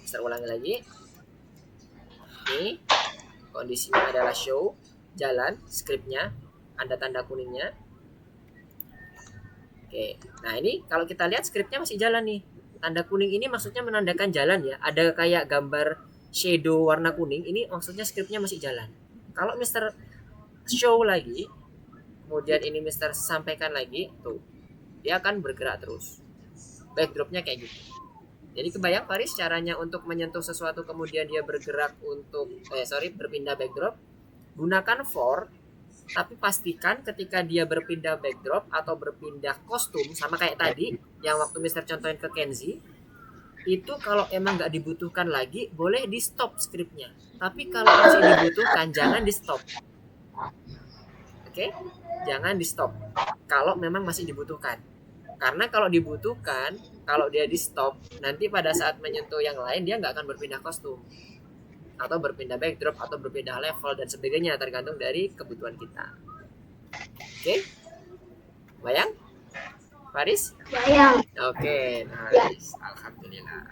Mister ulangi lagi. Ini kondisinya adalah show, jalan, scriptnya, ada tanda kuningnya. Oke, nah ini kalau kita lihat scriptnya masih jalan nih. Tanda kuning ini maksudnya menandakan jalan ya. Ada kayak gambar shadow warna kuning, ini maksudnya scriptnya masih jalan. Kalau Mister show lagi, kemudian ini Mister sampaikan lagi, tuh dia akan bergerak terus. Backdropnya kayak gitu. Jadi kebayang Faris caranya untuk menyentuh sesuatu kemudian dia bergerak berpindah backdrop. Gunakan for, tapi pastikan ketika dia berpindah backdrop atau berpindah kostum sama kayak tadi yang waktu Mister contohin ke Kenzi, itu kalau emang nggak dibutuhkan lagi boleh di stop scriptnya. Tapi kalau masih dibutuhkan jangan di stop. Oke? Jangan di stop kalau memang masih dibutuhkan. Karena kalau dibutuhkan, kalau dia di stop, nanti pada saat menyentuh yang lain dia nggak akan berpindah kostum atau berpindah backdrop atau berpindah level dan sebagainya, tergantung dari kebutuhan kita. Oke? Bayang? Faris? Bayang. Oke, nice. Alhamdulillah.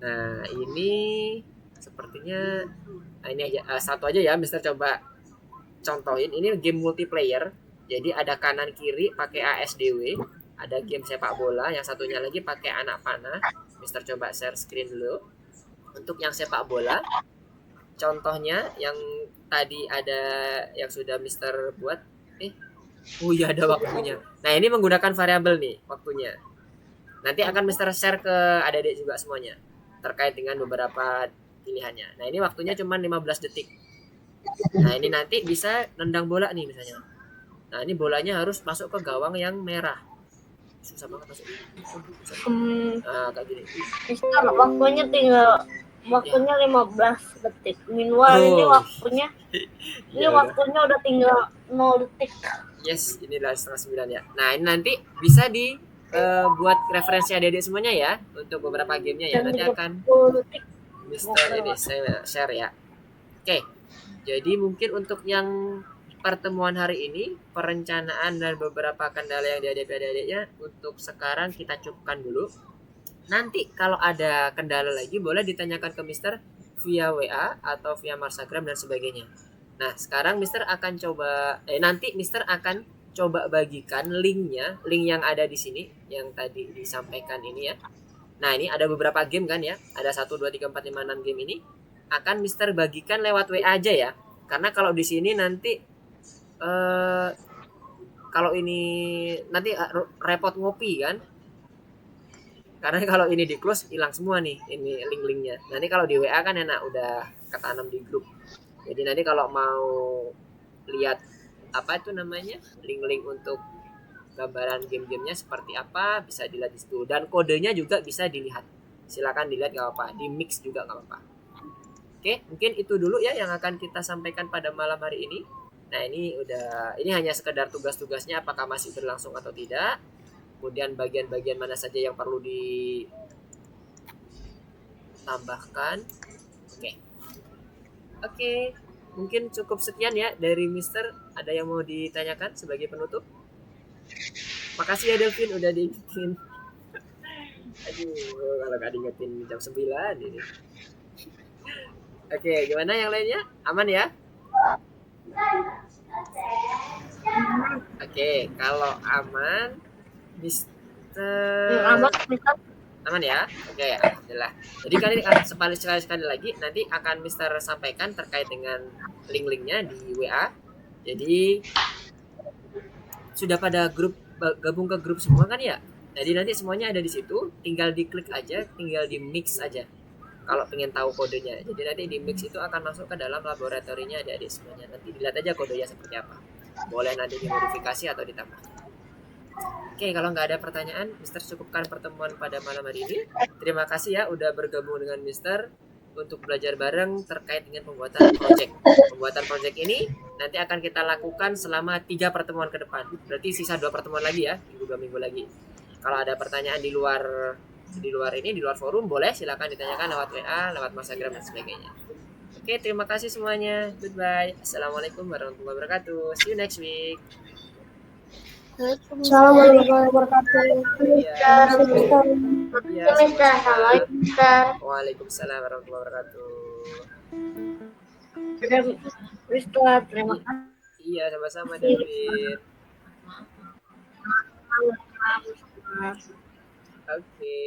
Nah, ini sepertinya ini aja satu aja ya, Mister coba contohin. Ini game multiplayer. Jadi ada kanan kiri pakai ASDW, ada game sepak bola, yang satunya lagi pakai anak panah. Mister coba share screen dulu. Untuk yang sepak bola, contohnya yang tadi ada yang sudah Mister buat. Oh iya ada waktunya. Nah ini menggunakan variabel nih waktunya. Nanti akan Mister share ke adik-adik juga semuanya terkait dengan beberapa pilihannya. Nah ini waktunya cuma 15 detik. Nah ini nanti bisa nendang bola nih misalnya. Nah ini bolanya harus masuk ke gawang yang merah. Susah banget masuk. Nah kayak gini. Mister waktunya 15 detik. Minimal ini waktunya waktunya udah tinggal 0 detik. Yes, inilah 8:30 ya. Nah, ini nanti bisa buat referensi adik-adik semuanya ya untuk beberapa gamenya ya. Nanti akan Mister ini saya share ya. Oke. Jadi mungkin untuk yang pertemuan hari ini, perencanaan dan beberapa kendala yang dihadapi adik-adiknya untuk sekarang kita cukupkan dulu. Nanti kalau ada kendala lagi boleh ditanyakan ke Mister via WA atau via Marsagram dan sebagainya. Nah, sekarang Mister akan nanti Mister akan coba bagikan link yang ada di sini yang tadi disampaikan ini ya. Nah, ini ada beberapa game kan ya. Ada 1 2 3 4 5 6 game ini akan Mister bagikan lewat WA aja ya. Karena kalau di sini nanti kalau ini nanti repot ngopi kan. Karena kalau ini di close hilang semua nih ini link-linknya. Nanti kalau di WA kan enak udah ketanam di grup. Jadi nanti kalau mau lihat link-link untuk gambaran game-gamenya seperti apa bisa dilihat di situ dan kodenya juga bisa dilihat silakan dilihat nggak apa-apa, di mix juga nggak apa-apa. Oke, mungkin itu dulu ya yang akan kita sampaikan pada malam hari ini. Nah, ini hanya sekedar tugas-tugasnya apakah masih berlangsung atau tidak. Kemudian bagian-bagian mana saja yang perlu ditambahkan. Oke. Mungkin cukup sekian ya dari Mister. Ada yang mau ditanyakan sebagai penutup? Makasih ya Delvin udah diingetin. Aduh, kalau nggak diingetin jam 9 ini. Oke, gimana yang lainnya? Aman ya? Oke, kalau aman, Mister aman ya? Oke, alhamdulillah. Jadi kali ini sekali lagi nanti akan Mister sampaikan terkait dengan link-linknya di WA. Jadi sudah pada gabung ke grup semua kan ya? Jadi nanti semuanya ada di situ, tinggal diklik aja, tinggal di mix aja. Kalau pengen tahu kodenya, jadi nanti di mix itu akan masuk ke dalam laboratorinya adik-adik semuanya. Nanti dilihat aja kodenya seperti apa. Boleh nanti dimodifikasi atau ditambah. Oke, kalau nggak ada pertanyaan, Mister cukupkan pertemuan pada malam hari ini. Terima kasih ya udah bergabung dengan Mister untuk belajar bareng terkait dengan pembuatan project. Pembuatan project ini nanti akan kita lakukan selama 3 pertemuan ke depan. Berarti sisa 2 pertemuan lagi ya, 2 minggu lagi. Kalau ada pertanyaan di luar forum, boleh silakan ditanyakan lewat WA, lewat Instagram dan sebagainya. Oke, terima kasih semuanya. Goodbye. Assalamualaikum warahmatullahi wabarakatuh. See you next week. Assalamualaikum warahmatullahi wabarakatuh. Ya, sama-sama. Waalaikumsalam warahmatullahi wabarakatuh. Mister, terima kasih. Iya, sama-sama David. Oke.